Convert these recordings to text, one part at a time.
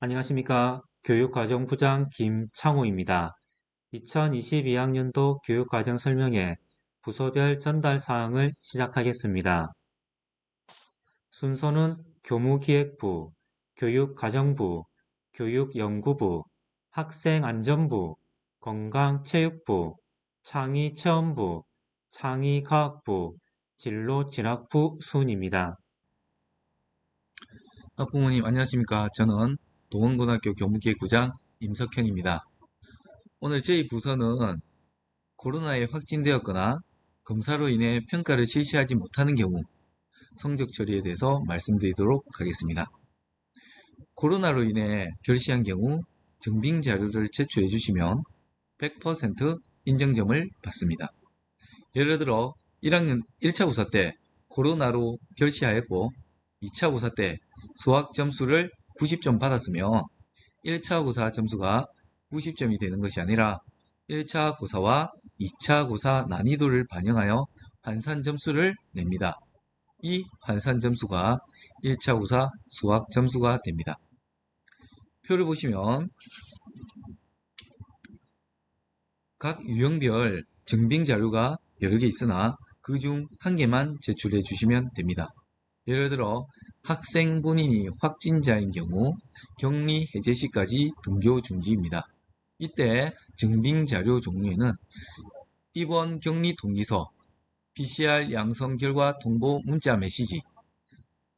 안녕하십니까. 교육과정부장 김창호입니다. 2022학년도 교육과정 설명회 부서별 전달 사항을 시작하겠습니다. 순서는 교무기획부, 교육과정부, 교육연구부, 학생안전부, 건강체육부, 창의체험부, 창의과학부, 진로진학부 순입니다. 학부모님 안녕하십니까. 저는 동원고등학교 교무기획부장 임석현입니다. 오늘 저희 부서는 코로나에 확진되었거나 검사로 인해 평가를 실시하지 못하는 경우 성적 처리에 대해서 말씀드리도록 하겠습니다. 코로나로 인해 결시한 경우 증빙 자료를 제출해 주시면 100% 인정점을 받습니다. 예를 들어 1학년 1차 우사 때 코로나로 결시하였고 2차 우사 때 수학 점수를 90점 받았으면 1차 고사 점수가 90점이 되는 것이 아니라 1차 고사와 2차 고사 난이도를 반영하여 환산 점수를 냅니다. 이 환산 점수가 1차 고사 수학 점수가 됩니다. 표를 보시면 각 유형별 증빙 자료가 여러 개 있으나 그 중 한 개만 제출해 주시면 됩니다. 예를 들어 학생 본인이 확진자인 경우 격리 해제 시까지 등교 중지입니다. 이때 증빙 자료 종류에는 입원 격리 통지서, PCR 양성 결과 통보 문자 메시지,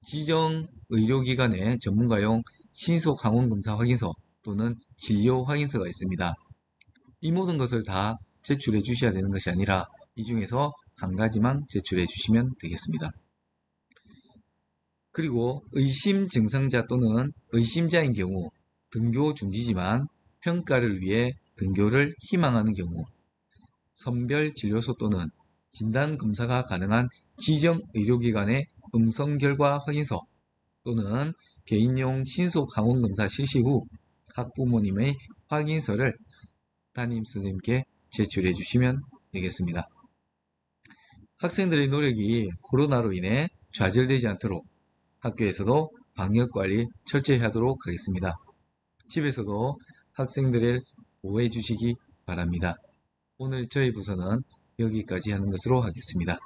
지정 의료기관의 전문가용 신속 항원검사 확인서 또는 진료 확인서가 있습니다. 이 모든 것을 다 제출해 주셔야 되는 것이 아니라 이 중에서 한 가지만 제출해 주시면 되겠습니다. 그리고 의심 증상자 또는 의심자인 경우 등교 중지지만 평가를 위해 등교를 희망하는 경우 선별진료소 또는 진단검사가 가능한 지정 의료기관의 음성 결과 확인서 또는 개인용 신속 항원검사 실시 후 학부모님의 확인서를 담임선생님께 제출해 주시면 되겠습니다. 학생들의 노력이 코로나로 인해 좌절되지 않도록 학교에서도 방역관리 철저히 하도록 하겠습니다. 집에서도 학생들을 보호해 주시기 바랍니다. 오늘 저희 부서는 여기까지 하는 것으로 하겠습니다.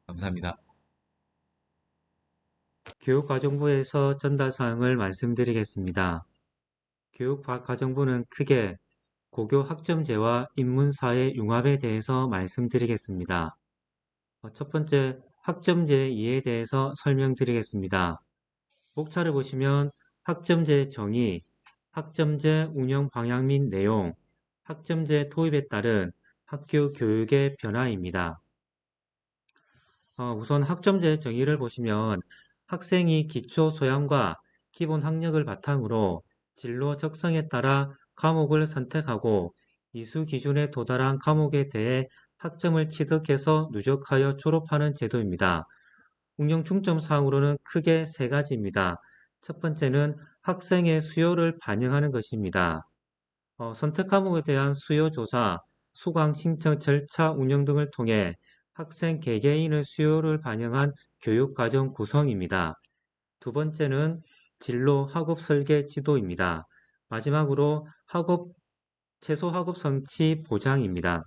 감사합니다. 교육과정부에서 전달 사항을 말씀드리겠습니다. 교육과정부는 크게 고교 학점제와 인문사회 융합에 대해서 말씀드리겠습니다. 첫 번째, 학점제 이해에 대해서 설명드리겠습니다. 목차를 보시면 학점제 정의, 학점제 운영 방향 및 내용, 학점제 도입에 따른 학교 교육의 변화입니다. 우선 학점제 정의를 보시면 학생이 기초 소양과 기본 학력을 바탕으로 진로 적성에 따라 과목을 선택하고 이수 기준에 도달한 과목에 대해 학점을 취득해서 누적하여 졸업하는 제도입니다. 운영 중점 사항으로는 크게 세 가지입니다. 첫 번째는 학생의 수요를 반영하는 것입니다. 선택 과목에 대한 수요 조사, 수강 신청 절차 운영 등을 통해 학생 개개인의 수요를 반영한 교육과정 구성입니다. 두 번째는 진로 학업 설계 지도입니다. 마지막으로 최소 학업 성취 보장입니다.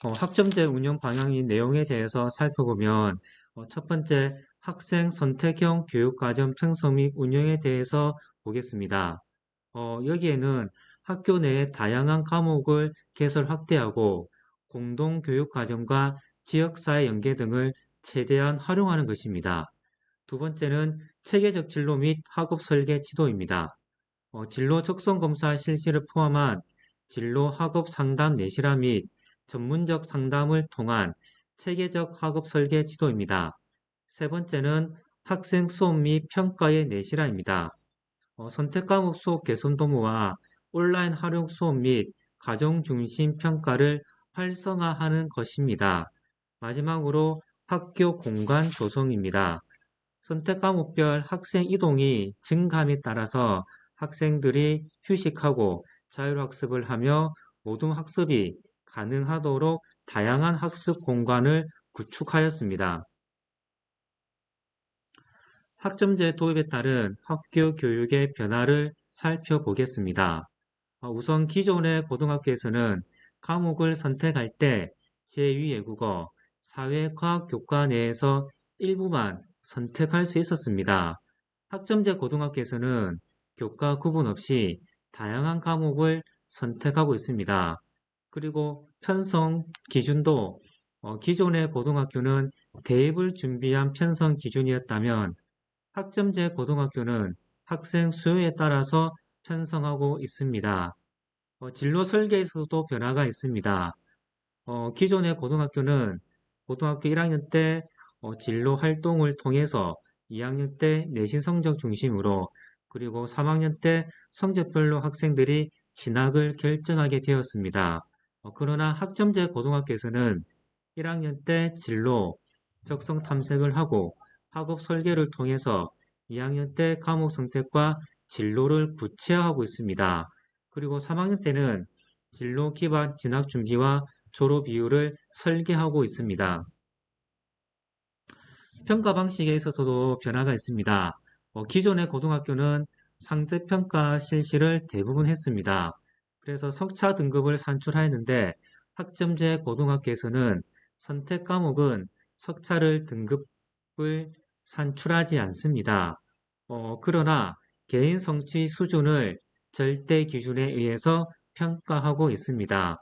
학점제 운영 방향인 내용에 대해서 살펴보면 첫 번째, 학생 선택형 교육과정 편성 및 운영에 대해서 보겠습니다. 여기에는 학교 내에 다양한 과목을 개설 확대하고 공동교육과정과 지역사회 연계 등을 최대한 활용하는 것입니다. 두 번째는 체계적 진로 및 학업 설계 지도입니다. 진로 적성 검사 실시를 포함한 진로 학업 상담 내실화 및 전문적 상담을 통한 체계적 학업 설계 지도입니다. 세 번째는 학생 수업 및 평가의 내실화입니다. 선택 과목 수업 개선 도모와 온라인 활용 수업 및 가정 중심 평가를 활성화하는 것입니다. 마지막으로 학교 공간 조성입니다. 선택 과목별 학생 이동이 증감에 따라서 학생들이 휴식하고 자율학습을 하며 모든 학습이 가능하도록 다양한 학습 공간을 구축하였습니다. 학점제 도입에 따른 학교 교육의 변화를 살펴보겠습니다. 우선 기존의 고등학교에서는 과목을 선택할 때 제2외국어, 사회과학 교과 내에서 일부만 선택할 수 있었습니다. 학점제 고등학교에서는 교과 구분 없이 다양한 과목을 선택하고 있습니다. 그리고 편성 기준도 기존의 고등학교는 대입을 준비한 편성 기준이었다면 학점제 고등학교는 학생 수요에 따라서 편성하고 있습니다. 진로 설계에서도 변화가 있습니다. 기존의 고등학교는 고등학교 1학년 때 진로 활동을 통해서 2학년 때 내신 성적 중심으로 그리고 3학년 때 성적별로 학생들이 진학을 결정하게 되었습니다. 그러나 학점제 고등학교에서는 1학년 때 진로, 적성 탐색을 하고 학업 설계를 통해서 2학년 때 과목 선택과 진로를 구체화하고 있습니다. 그리고 3학년 때는 진로 기반 진학 준비와 졸업 이유를 설계하고 있습니다. 평가 방식에 있어서도 변화가 있습니다. 기존의 고등학교는 상대평가 실시를 대부분 했습니다. 그래서 석차 등급을 산출하였는데 학점제 고등학교에서는 선택 과목은 석차를 등급을 산출하지 않습니다. 그러나 개인 성취 수준을 절대 기준에 의해서 평가하고 있습니다.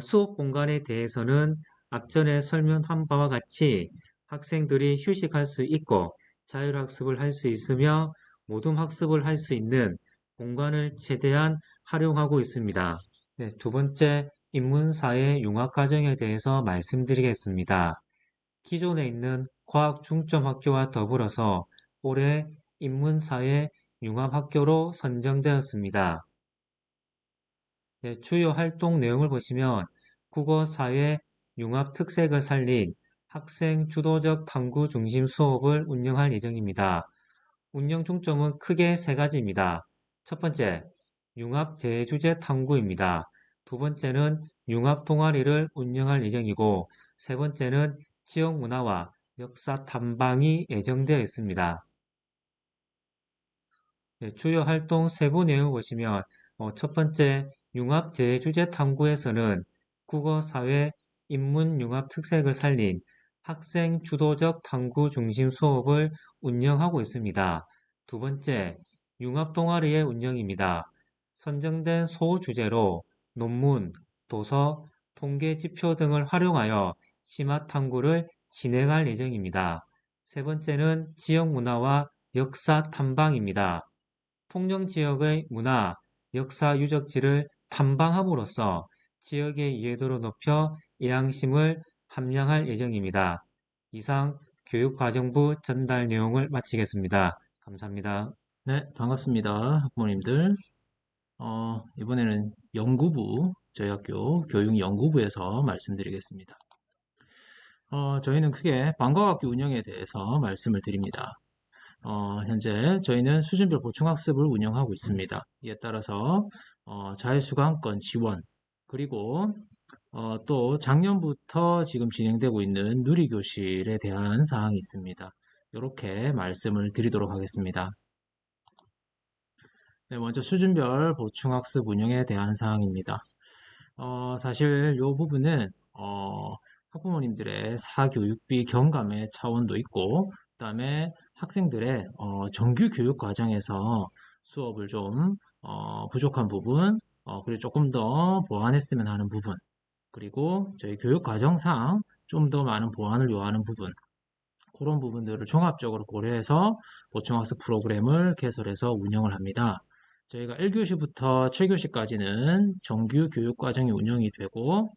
수업 공간에 대해서는 앞전에 설명한 바와 같이 학생들이 휴식할 수 있고 자율학습을 할 수 있으며 모둠 학습을 할 수 있는 공간을 최대한 활용하고 있습니다. 네, 두 번째, 인문사회 융합과정에 대해서 말씀드리겠습니다. 기존에 있는 과학 중점 학교와 더불어서 올해 인문사회 융합학교로 선정되었습니다. 네, 주요 활동 내용을 보시면 국어, 사회, 융합 특색을 살린 학생 주도적 탐구 중심 수업을 운영할 예정입니다. 운영 중점은 크게 세 가지입니다. 첫 번째, 융합 대주제 탐구입니다. 두 번째는 융합 동아리를 운영할 예정이고, 세 번째는 지역 문화와 역사 탐방이 예정되어 있습니다. 네, 주요 활동 세부 내용을 보시면 첫 번째 융합 대주제 탐구에서는 국어, 사회, 인문 융합 특색을 살린 학생 주도적 탐구 중심 수업을 운영하고 있습니다. 두 번째, 융합 동아리의 운영입니다. 선정된 소주제로 논문, 도서, 통계 지표 등을 활용하여 심화 탐구를 진행할 예정입니다. 세 번째는 지역 문화와 역사 탐방입니다. 통영 지역의 문화, 역사 유적지를 탐방함으로써 지역의 이해도를 높여 애양심을 함양할 예정입니다. 이상 교육과정부 전달 내용을 마치겠습니다. 감사합니다. 네, 반갑습니다. 학부모님들. 이번에는 연구부, 저희 학교 교육연구부에서 말씀드리겠습니다. 저희는 크게 방과학교 운영에 대해서 말씀을 드립니다. 현재 저희는 수준별 보충학습을 운영하고 있습니다. 이에 따라서 자율수강권 지원, 그리고 또 작년부터 지금 진행되고 있는 누리교실에 대한 사항이 있습니다. 이렇게 말씀을 드리도록 하겠습니다. 네, 먼저 수준별 보충학습 운영에 대한 사항입니다. 사실 이 부분은 학부모님들의 사교육비 경감의 차원도 있고, 그다음에 학생들의 정규 교육 과정에서 수업을 좀 부족한 부분, 그리고 조금 더 보완했으면 하는 부분, 그리고 저희 교육 과정상 좀 더 많은 보완을 요하는 부분, 그런 부분들을 종합적으로 고려해서 보충학습 프로그램을 개설해서 운영을 합니다. 저희가 1교시부터 7교시까지는 정규 교육 과정이 운영이 되고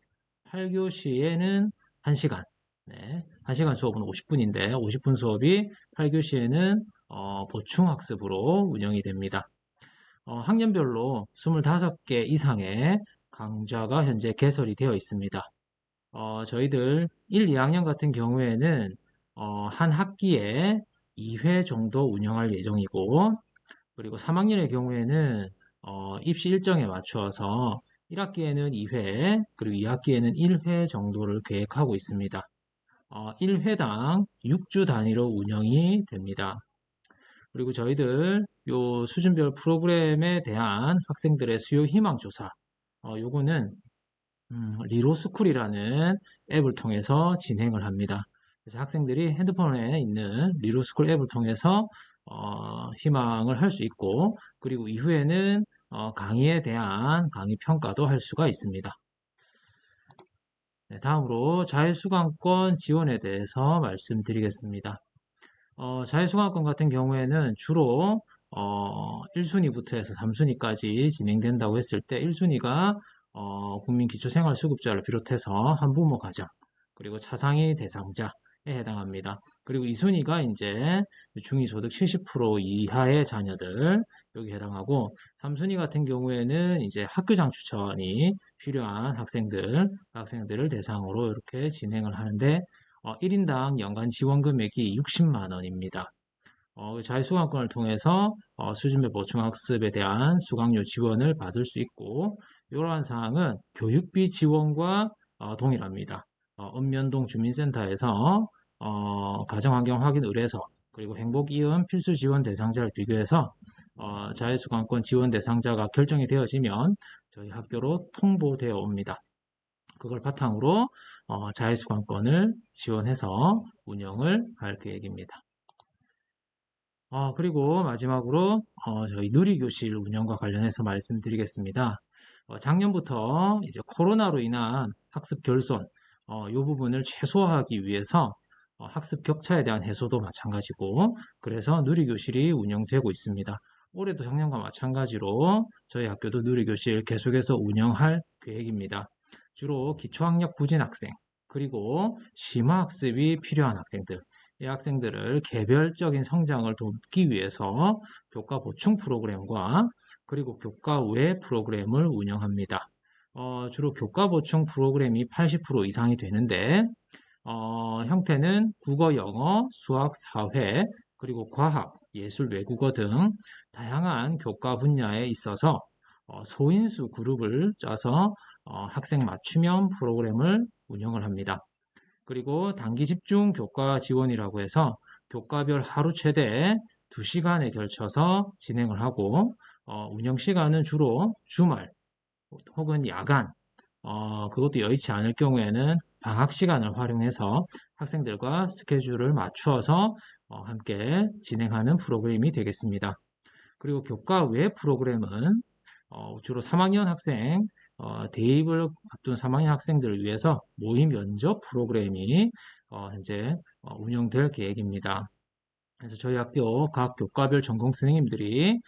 8교시에는 1시간, 네, 1시간 수업은 50분인데 50분 수업이 8교시에는 보충학습으로 운영이 됩니다. 학년별로 25개 이상의 강좌가 현재 개설이 되어 있습니다. 저희들 1, 2학년 같은 경우에는 한 학기에 2회 정도 운영할 예정이고, 그리고 3학년의 경우에는 입시 일정에 맞추어서 1학기에는 2회, 그리고 2학기에는 1회 정도를 계획하고 있습니다. 1회당 6주 단위로 운영이 됩니다. 그리고 저희들 요 수준별 프로그램에 대한 학생들의 수요 희망 조사, 요거는 리로스쿨이라는 앱을 통해서 진행을 합니다. 그래서 학생들이 핸드폰에 있는 리로스쿨 앱을 통해서 희망을 할 수 있고, 그리고 이후에는 강의에 대한 강의 평가도 할 수가 있습니다. 네, 다음으로 자율수강권 지원에 대해서 말씀드리겠습니다. 자율수강권 같은 경우에는 주로 1순위부터 해서 3순위까지 진행된다고 했을 때 1순위가 국민기초생활수급자를 비롯해서 한부모 가정, 그리고 차상위 대상자에 해당합니다. 그리고 2순위가 이제 중위소득 70% 이하의 자녀들 여기 해당하고, 3순위 같은 경우에는 이제 학교장 추천이 필요한 학생들을 대상으로 이렇게 진행을 하는데, 1인당 연간 지원 금액이 60만 원입니다. 자율수강권을 통해서 수준별 보충학습에 대한 수강료 지원을 받을 수 있고, 이러한 사항은 교육비 지원과 동일합니다. 읍면동 주민센터에서 가정환경 확인 의뢰서, 그리고 행복이음 필수 지원 대상자를 비교해서 자율수강권 지원 대상자가 결정이 되어지면 저희 학교로 통보되어 옵니다. 그걸 바탕으로 자율수강권을 지원해서 운영을 할 계획입니다. 그리고 마지막으로 저희 누리교실 운영과 관련해서 말씀드리겠습니다. 작년부터 이제 코로나로 인한 학습 결손, 이 부분을 최소화하기 위해서 학습 격차에 대한 해소도 마찬가지고, 그래서 누리교실이 운영되고 있습니다. 올해도 작년과 마찬가지로 저희 학교도 누리교실 계속해서 운영할 계획입니다. 주로 기초학력 부진 학생, 그리고 심화학습이 필요한 학생들, 이 학생들을 개별적인 성장을 돕기 위해서 교과 보충 프로그램과 그리고 교과 외 프로그램을 운영합니다. 주로 교과 보충 프로그램이 80% 이상이 되는데, 형태는 국어, 영어, 수학, 사회, 그리고 과학, 예술, 외국어 등 다양한 교과 분야에 있어서 소인수 그룹을 짜서 학생 맞춤형 프로그램을 운영을 합니다. 그리고 단기 집중 교과 지원이라고 해서 교과별 하루 최대 2시간에 걸쳐서 진행을 하고, 운영 시간은 주로 주말 혹은 야간, 그것도 여의치 않을 경우에는 방학 시간을 활용해서 학생들과 스케줄을 맞추어서 함께 진행하는 프로그램이 되겠습니다. 그리고 교과 외 프로그램은 주로 3학년 학생, 대입을 앞둔 3학년 학생들을 위해서 모의 면접 프로그램이 현재 운영될 계획입니다. 그래서 저희 학교 각 교과별 전공 선생님들이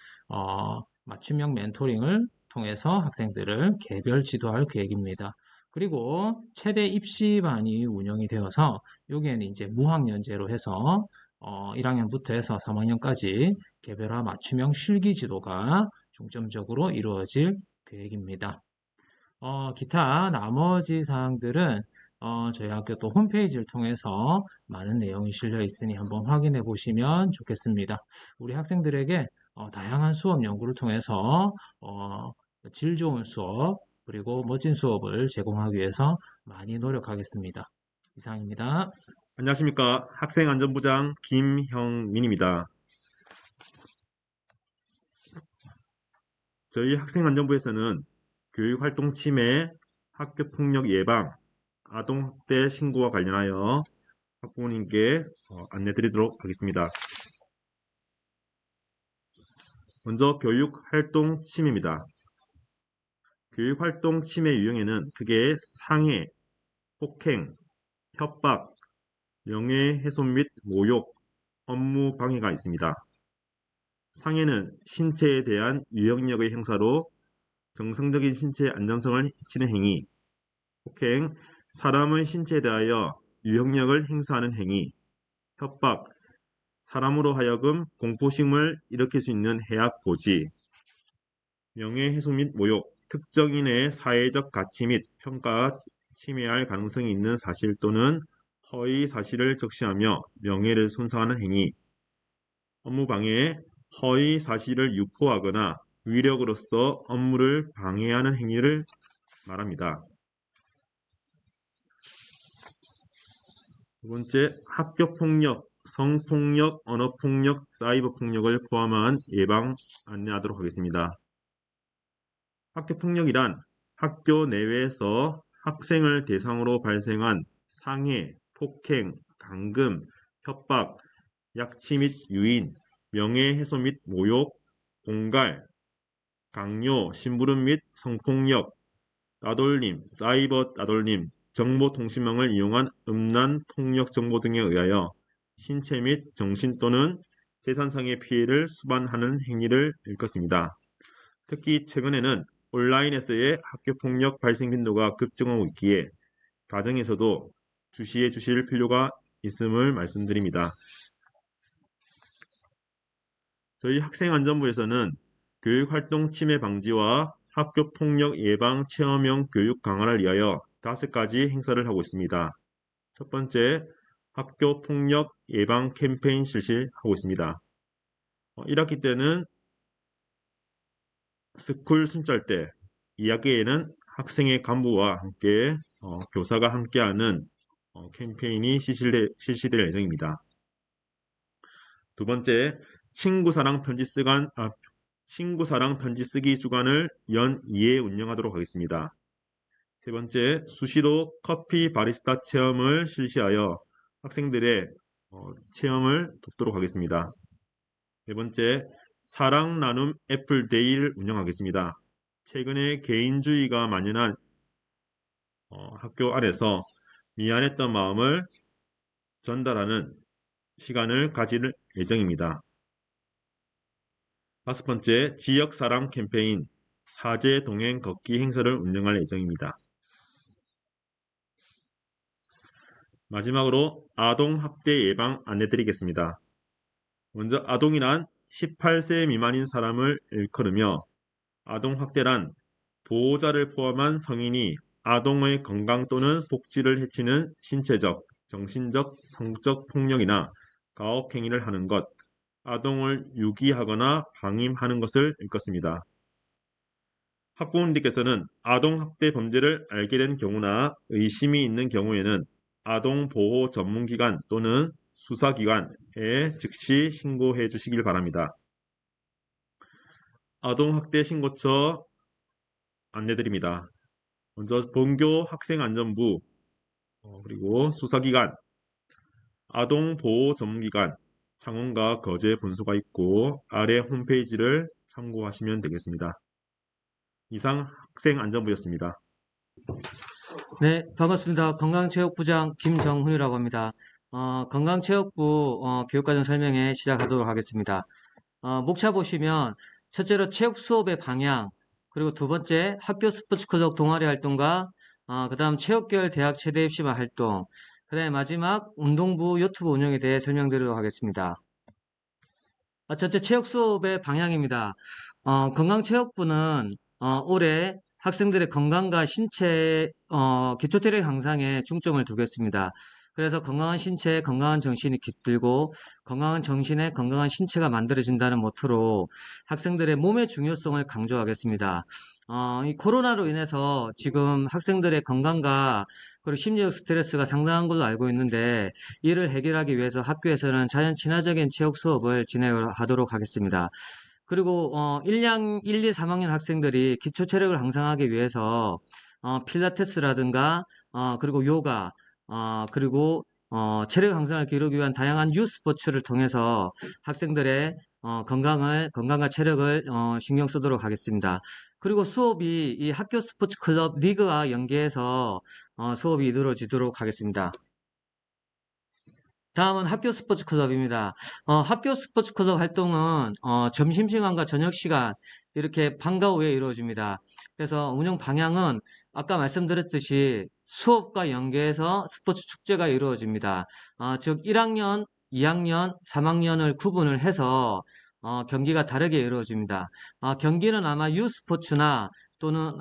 맞춤형 멘토링을 통해서 학생들을 개별 지도할 계획입니다. 그리고 최대 입시반이 운영이 되어서 여기에는 이제 무학년제로 해서 1학년부터 해서 3학년까지 개별화 맞춤형 실기 지도가 중점적으로 이루어질 계획입니다. 기타 나머지 사항들은 저희 학교 또 홈페이지를 통해서 많은 내용이 실려 있으니 한번 확인해 보시면 좋겠습니다. 우리 학생들에게 다양한 수업 연구를 통해서 질 좋은 수업, 그리고 멋진 수업을 제공하기 위해서 많이 노력하겠습니다. 이상입니다. 안녕하십니까. 학생안전부장 김형민입니다. 저희 학생안전부에서는 교육활동 침해, 학교폭력 예방, 아동학대 신고와 관련하여 학부모님께 안내드리도록 하겠습니다. 먼저 교육활동 침해입니다. 교육활동 침해 유형에는 크게 상해, 폭행, 협박, 명예훼손 및 모욕, 업무 방해가 있습니다. 상해는 신체에 대한 유형력의 행사로 정상적인 신체 안정성을 해치는 행위, 폭행, 사람의 신체에 대하여 유형력을 행사하는 행위, 협박, 사람으로 하여금 공포심을 일으킬 수 있는 해악 고지, 명예훼손 및 모욕, 특정인의 사회적 가치 및 평가가 침해할 가능성이 있는 사실 또는 허위 사실을 적시하며 명예를 손상하는 행위, 업무방해, 허위 사실을 유포하거나 위력으로서 업무를 방해하는 행위를 말합니다. 두 번째, 학교폭력 성폭력, 언어폭력, 사이버 폭력을 포함한 예방 안내하도록 하겠습니다. 학교폭력이란 학교 내외에서 학생을 대상으로 발생한 상해, 폭행, 감금, 협박, 약취 및 유인, 명예훼손 및 모욕, 공갈, 강요, 심부름 및 성폭력, 따돌림, 사이버 따돌림, 정보통신망을 이용한 음란, 폭력 정보 등에 의하여 신체 및 정신 또는 재산상의 피해를 수반하는 행위를 일컫습니다. 특히 최근에는 온라인에서의 학교폭력 발생 빈도가 급증하고 있기에 가정에서도 주시해 주실 필요가 있음을 말씀드립니다. 저희 학생안전부에서는 교육활동 침해 방지와 학교폭력 예방 체험형 교육 강화를 위하여 5가지 행사를 하고 있습니다. 첫 번째, 학교폭력 예방 캠페인 실시하고 있습니다. 1학기 때는 스쿨 순찰 때, 2학기에는 학생의 간부와 함께 교사가 함께하는 캠페인이 실시될 예정입니다. 두 번째, 친구사랑 편지 쓰기 주간을 연 2회 운영하도록 하겠습니다. 세 번째, 수시로 커피 바리스타 체험을 실시하여 학생들의 체험을 돕도록 하겠습니다. 네 번째, 사랑 나눔 애플데이를 운영하겠습니다. 최근에 개인주의가 만연한 학교 안에서 미안했던 마음을 전달하는 시간을 가질 예정입니다. 5번째, 지역사랑 캠페인 사제 동행 걷기 행사를 운영할 예정입니다. 마지막으로 아동학대 예방 안내드리겠습니다. 먼저 아동이란 18세 미만인 사람을 일컬으며 아동학대란 보호자를 포함한 성인이 아동의 건강 또는 복지를 해치는 신체적, 정신적, 성적 폭력이나 가혹행위를 하는 것, 아동을 유기하거나 방임하는 것을 일컫습니다. 학부모님들께서는 아동학대 범죄를 알게 된 경우나 의심이 있는 경우에는 아동보호 전문기관 또는 수사기관에 즉시 신고해 주시길 바랍니다. 아동학대 신고처 안내드립니다. 먼저 본교 학생안전부, 그리고 수사기관, 아동보호 전문기관, 창원과 거제 본소가 있고 아래 홈페이지를 참고하시면 되겠습니다. 이상 학생안전부였습니다. 네, 반갑습니다. 건강체육부장 김정훈이라고 합니다. 건강체육부 교육과정 설명회 시작하도록 하겠습니다. 목차 보시면 첫째로 체육 수업의 방향, 그리고 두 번째 학교 스포츠클럽 동아리 활동과 그 다음 체육계열 대학 최대 입시반 활동, 그 다음에 마지막 운동부 유튜브 운영에 대해 설명드리도록 하겠습니다. 첫째 체육 수업의 방향입니다. 건강체육부는 올해 학생들의 건강과 신체, 기초체력 향상에 중점을 두겠습니다. 그래서 건강한 신체에 건강한 정신이 깃들고 건강한 정신에 건강한 신체가 만들어진다는 모토로 학생들의 몸의 중요성을 강조하겠습니다. 이 코로나로 인해서 지금 학생들의 건강과 그리고 심리적 스트레스가 상당한 걸로 알고 있는데 이를 해결하기 위해서 학교에서는 자연 친화적인 체육 수업을 진행하도록 하겠습니다. 그리고 1, 2, 3학년 학생들이 기초 체력을 향상하기 위해서 필라테스라든가 그리고 요가 그리고 체력 향상을 기르기 위한 다양한 유스포츠를 통해서 학생들의 건강과 체력을 신경 쓰도록 하겠습니다. 그리고 수업이 이 학교 스포츠 클럽 리그와 연계해서 수업이 이루어지도록 하겠습니다. 다음은 학교 스포츠 클럽입니다. 학교 스포츠 클럽 활동은 점심시간과 저녁시간 이렇게 방과 후에 이루어집니다. 그래서 운영 방향은 아까 말씀드렸듯이 수업과 연계해서 스포츠 축제가 이루어집니다. 즉 1학년, 2학년, 3학년을 구분을 해서 경기가 다르게 이루어집니다. 경기는 아마 유스포츠나 또는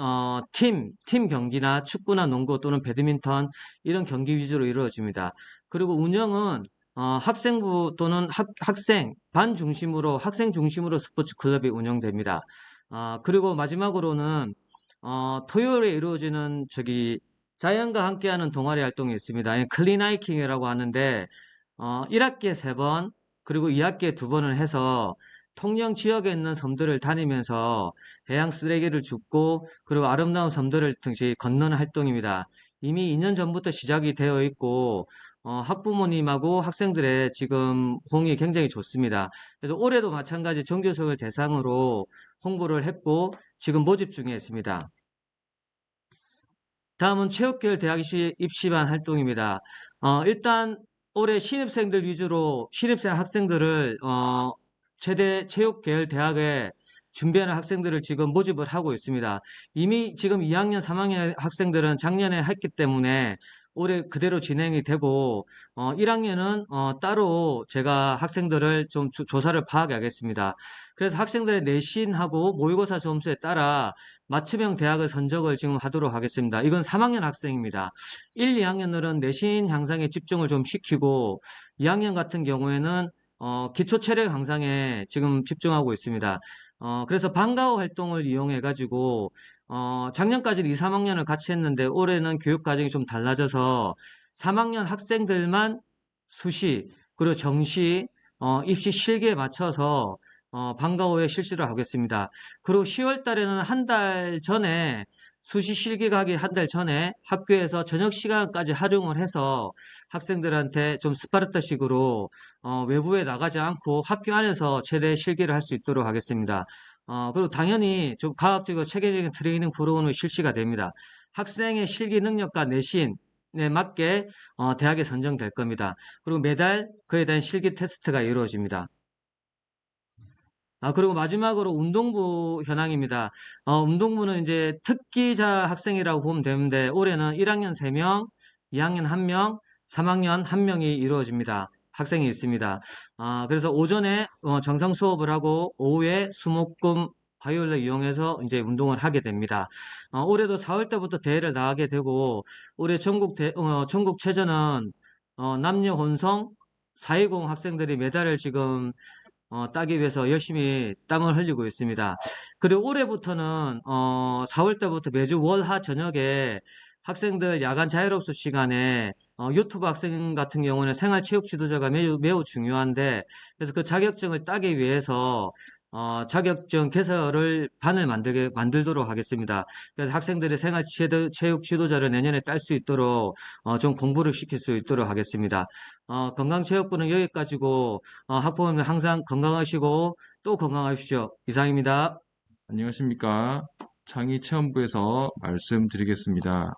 팀 경기나 축구나 농구 또는 배드민턴 이런 경기 위주로 이루어집니다. 그리고 운영은 학생부 또는 반 중심으로 학생 중심으로 스포츠 클럽이 운영됩니다. 그리고 마지막으로는 토요일에 이루어지는 자연과 함께하는 동아리 활동이 있습니다. 클린 하이킹이라고 하는데 1학기에 3번, 그리고 2학기에 2번을 해서 통영 지역에 있는 섬들을 다니면서 해양 쓰레기를 줍고, 그리고 아름다운 섬들을 등시 건너는 활동입니다. 이미 2년 전부터 시작이 되어 있고, 학부모님하고 학생들의 지금 호응이 굉장히 좋습니다. 그래서 올해도 마찬가지 전교생을 대상으로 홍보를 했고, 지금 모집 중에 있습니다. 다음은 체육계열 대학 입시반 활동입니다. 일단 올해 신입생들 위주로 신입생 학생들을 최대 체육계열 대학에 준비하는 학생들을 지금 모집을 하고 있습니다. 이미 지금 2학년, 3학년 학생들은 작년에 했기 때문에 올해 그대로 진행이 되고 1학년은 따로 제가 학생들을 좀 조사를 파악하겠습니다. 그래서 학생들의 내신하고 모의고사 점수에 따라 맞춤형 대학을 선정을 지금 하도록 하겠습니다. 이건 3학년 학생입니다. 1, 2학년들은 내신 향상에 집중을 좀 시키고 2학년 같은 경우에는 기초 체력 향상에 지금 집중하고 있습니다. 그래서 방과후 활동을 이용해 가지고 작년까지는 2, 3학년을 같이 했는데 올해는 교육 과정이 좀 달라져서 3학년 학생들만 수시 그리고 정시 입시 실기에 맞춰서 방과후에 실시를 하겠습니다. 그리고 10월 달에는 한 달 전에 수시 실기가 하기 한 달 전에 학교에서 저녁 시간까지 활용을 해서 학생들한테 좀 스파르타식으로 외부에 나가지 않고 학교 안에서 최대 실기를 할 수 있도록 하겠습니다. 그리고 당연히 좀 과학적이고 체계적인 트레이닝 프로그램이 실시가 됩니다. 학생의 실기 능력과 내신에 맞게 대학에 선정될 겁니다. 그리고 매달 그에 대한 실기 테스트가 이루어집니다. 그리고 마지막으로 운동부 현황입니다. 운동부는 이제 특기자 학생이라고 보면 되는데, 올해는 1학년 3명, 2학년 1명, 3학년 1명이 이루어집니다. 학생이 있습니다. 그래서 오전에 정상 수업을 하고, 오후에 수목금, 화요일을 이용해서 이제 운동을 하게 됩니다. 올해도 4월 때부터 대회를 나가게 되고, 올해 전국체전은 남녀 혼성 420 학생들이 메달을 지금 따기 위해서 열심히 땀을 흘리고 있습니다. 그리고 올해부터는 4월 달부터 매주 월화 저녁에 학생들 야간 자율학습 시간에 유튜브 학생 같은 경우는 생활체육 지도자가 매우 중요한데, 그래서 그 자격증을 따기 위해서 자격증 개설을 반을 만들도록 하겠습니다. 그래서 학생들이 생활체육 지도자를 내년에 딸 수 있도록 좀 공부를 시킬 수 있도록 하겠습니다. 건강체육부는 여기까지고 학부모님 항상 건강하시고 또 건강하십시오. 이상입니다. 안녕하십니까. 창의체험부에서 말씀드리겠습니다.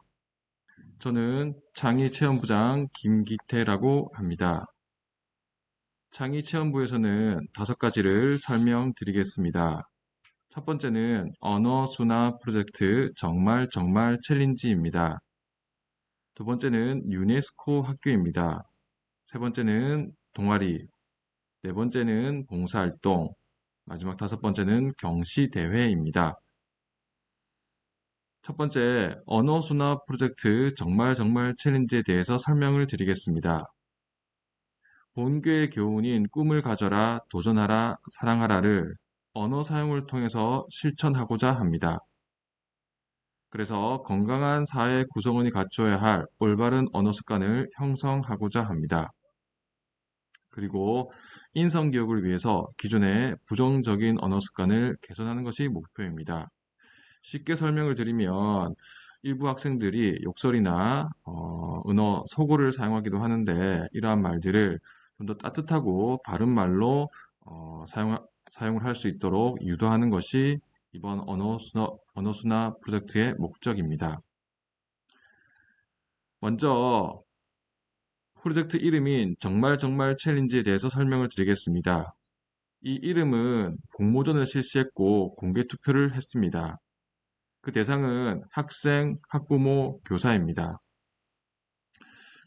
저는 창의체험부장 김기태라고 합니다. 창의체험부에서는 5가지를 설명드리겠습니다. 첫 번째는 언어순화 프로젝트 정말 챌린지입니다. 두 번째는 유네스코 학교입니다. 세 번째는 동아리, 네 번째는 봉사활동, 마지막 5번째는 경시대회입니다. 첫 번째, 언어순화 프로젝트 정말 챌린지에 대해서 설명을 드리겠습니다. 본교의 교훈인 꿈을 가져라, 도전하라, 사랑하라를 언어 사용을 통해서 실천하고자 합니다. 그래서 건강한 사회 구성원이 갖춰야 할 올바른 언어 습관을 형성하고자 합니다. 그리고 인성교육을 위해서 기존의 부정적인 언어 습관을 개선하는 것이 목표입니다. 쉽게 설명을 드리면 일부 학생들이 욕설이나 은어, 속어를 사용하기도 하는데, 이러한 말들을 좀 더 따뜻하고 바른 말로 사용을 할 수 있도록 유도하는 것이 이번 언어순화 프로젝트의 목적입니다. 먼저 프로젝트 이름인 정말 챌린지에 대해서 설명을 드리겠습니다. 이 이름은 공모전을 실시했고 공개 투표를 했습니다. 그 대상은 학생, 학부모, 교사입니다.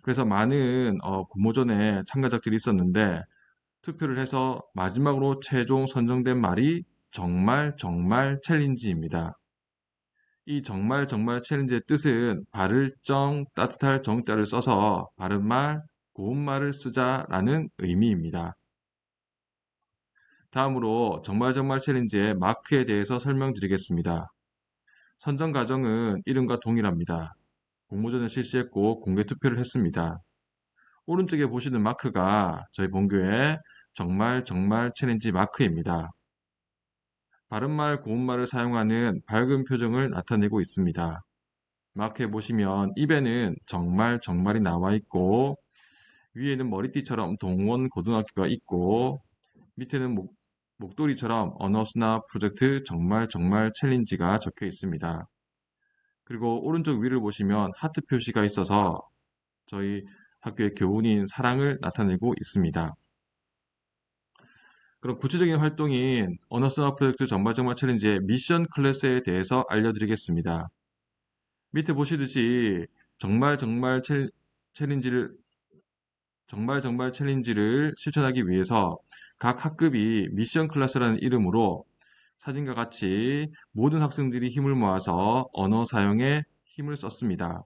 그래서 많은 공모전에 참가자들이 있었는데, 투표를 해서 마지막으로 최종 선정된 말이 정말 챌린지입니다. 이 정말 챌린지의 뜻은 바를 정, 따뜻할 정자를 써서 바른 말, 고운 말을 쓰자라는 의미입니다. 다음으로 정말 챌린지의 마크에 대해서 설명드리겠습니다. 선정 과정은 이름과 동일합니다. 공모전을 실시했고 공개 투표를 했습니다. 오른쪽에 보시는 마크가 저희 본교의 정말 정말 챌린지 마크입니다. 바른말, 고운말을 사용하는 밝은 표정을 나타내고 있습니다. 마크에 보시면 입에는 정말 정말이 나와 있고 위에는 머리띠처럼 동원 고등학교가 있고 밑에는 목도리처럼 언어수납 프로젝트 정말 정말 챌린지가 적혀 있습니다. 그리고 오른쪽 위를 보시면 하트 표시가 있어서 저희 학교의 교훈인 사랑을 나타내고 있습니다. 그럼 구체적인 활동인 언어수납 프로젝트 정말 정말 챌린지의 미션 클래스에 대해서 알려드리겠습니다. 밑에 보시듯이 정말 정말 챌린지를 실천하기 위해서 각 학급이 미션 클래스라는 이름으로 사진과 같이 모든 학생들이 힘을 모아서 언어 사용에 힘을 썼습니다.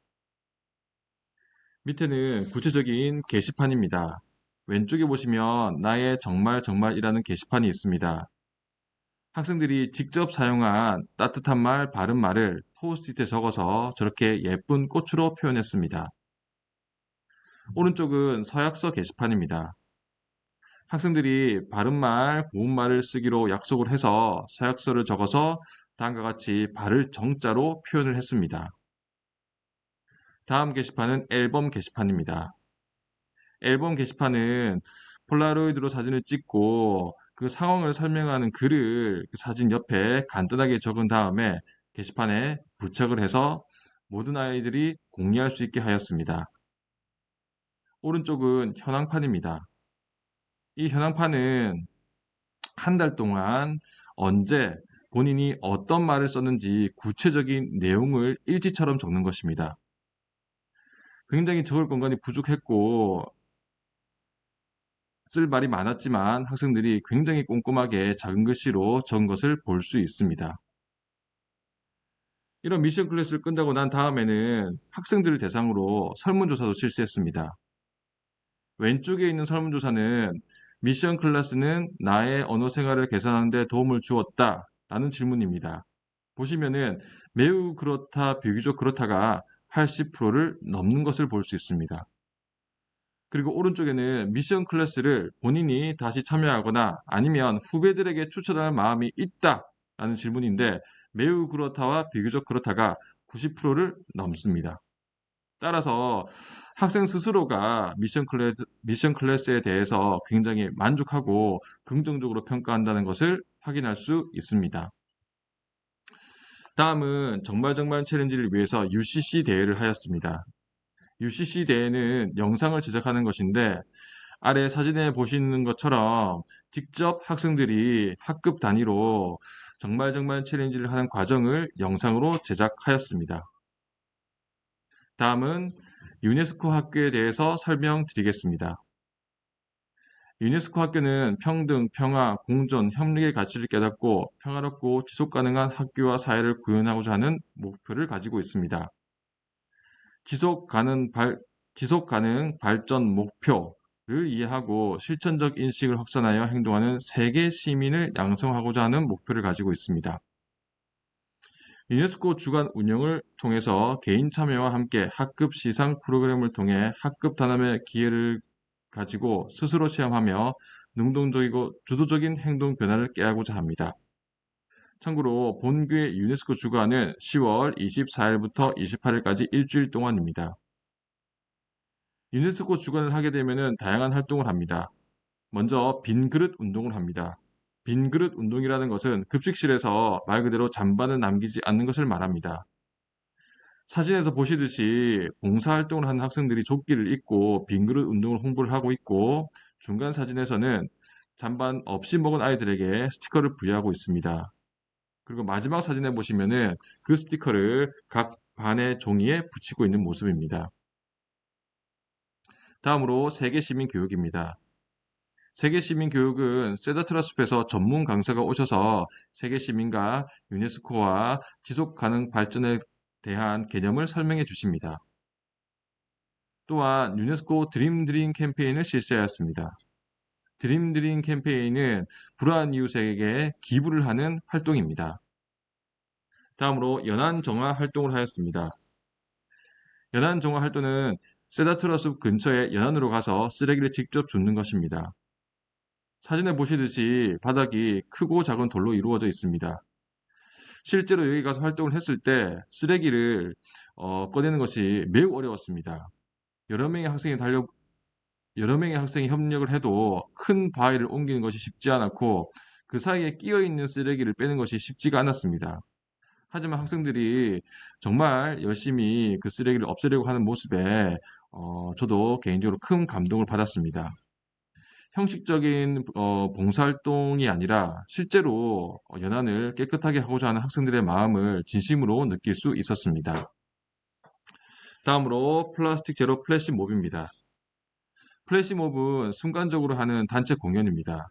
밑에는 구체적인 게시판입니다. 왼쪽에 보시면 나의 정말 정말이라는 게시판이 있습니다. 학생들이 직접 사용한 따뜻한 말, 바른 말을 포스트잇에 적어서 저렇게 예쁜 꽃으로 표현했습니다. 오른쪽은 서약서 게시판입니다. 학생들이 바른말, 고운말을 쓰기로 약속을 해서 서약서를 적어서 다음과 같이 발을 정자로 표현을 했습니다. 다음 게시판은 앨범 게시판입니다. 앨범 게시판은 폴라로이드로 사진을 찍고 그 상황을 설명하는 글을 그 사진 옆에 간단하게 적은 다음에 게시판에 부착을 해서 모든 아이들이 공유할 수 있게 하였습니다. 오른쪽은 현황판입니다. 이 현황판은 한 달 동안 언제 본인이 어떤 말을 썼는지 구체적인 내용을 일지처럼 적는 것입니다. 굉장히 적을 공간이 부족했고 쓸 말이 많았지만 학생들이 굉장히 꼼꼼하게 작은 글씨로 적은 것을 볼 수 있습니다. 이런 미션 클래스를 끝나고 난 다음에는 학생들을 대상으로 설문조사도 실시했습니다. 왼쪽에 있는 설문조사는 미션 클래스는 나의 언어 생활을 개선하는 데 도움을 주었다 라는 질문입니다. 보시면은 매우 그렇다, 비교적 그렇다가 80%를 넘는 것을 볼 수 있습니다. 그리고 오른쪽에는 미션 클래스를 본인이 다시 참여하거나 아니면 후배들에게 추천할 마음이 있다 라는 질문인데 매우 그렇다와 비교적 그렇다가 90%를 넘습니다. 따라서 학생 스스로가 미션 클래스에 대해서 굉장히 만족하고 긍정적으로 평가한다는 것을 확인할 수 있습니다. 다음은 정말 정말 챌린지를 위해서 UCC 대회를 하였습니다. UCC 대회는 영상을 제작하는 것인데 아래 사진에 보시는 것처럼 직접 학생들이 학급 단위로 정말 정말 챌린지를 하는 과정을 영상으로 제작하였습니다. 다음은 유네스코 학교에 대해서 설명드리겠습니다. 유네스코 학교는 평등, 평화, 공존, 협력의 가치를 깨닫고 평화롭고 지속가능한 학교와 사회를 구현하고자 하는 목표를 가지고 있습니다. 지속 가능 발전 목표를 이해하고 실천적 인식을 확산하여 행동하는 세계 시민을 양성하고자 하는 목표를 가지고 있습니다. 유네스코 주간 운영을 통해서 개인 참여와 함께 학급 시상 프로그램을 통해 학급 단합의 기회를 가지고 스스로 체험하며 능동적이고 주도적인 행동 변화를 깨하고자 합니다. 참고로 본교의 유네스코 주간은 10월 24일부터 28일까지 일주일 동안입니다. 유네스코 주간을 하게 되면 다양한 활동을 합니다. 먼저 빈그릇 운동을 합니다. 빈그릇 운동이라는 것은 급식실에서 말 그대로 잔반을 남기지 않는 것을 말합니다. 사진에서 보시듯이 봉사활동을 하는 학생들이 조끼를 입고 빈그릇 운동을 홍보를 하고 있고 중간 사진에서는 잔반 없이 먹은 아이들에게 스티커를 부여하고 있습니다. 그리고 마지막 사진에 보시면은 그 스티커를 각 반의 종이에 붙이고 있는 모습입니다. 다음으로 세계시민교육입니다. 세계시민교육은 세다트라숲에서 전문 강사가 오셔서 세계시민과 유네스코와 지속가능 발전에 대한 개념을 설명해 주십니다. 또한 유네스코 드림드림 캠페인을 실시하였습니다. 드림드림 캠페인은 불우한 이웃에게 기부를 하는 활동입니다. 다음으로 연안정화 활동을 하였습니다. 연안정화 활동은 세다트라 숲 근처의 연안으로 가서 쓰레기를 직접 줍는 것입니다. 사진에 보시듯이 바닥이 크고 작은 돌로 이루어져 있습니다. 실제로 여기 가서 활동을 했을 때 쓰레기를 꺼내는 것이 매우 어려웠습니다. 여러 명의 학생이 협력을 해도 큰 바위를 옮기는 것이 쉽지 않았고 그 사이에 끼어 있는 쓰레기를 빼는 것이 쉽지가 않았습니다. 하지만 학생들이 정말 열심히 그 쓰레기를 없애려고 하는 모습에 저도 개인적으로 큰 감동을 받았습니다. 형식적인 봉사활동이 아니라 실제로 연안을 깨끗하게 하고자 하는 학생들의 마음을 진심으로 느낄 수 있었습니다. 다음으로 플라스틱 제로 플래시몹입니다. 플래시몹은 순간적으로 하는 단체 공연입니다.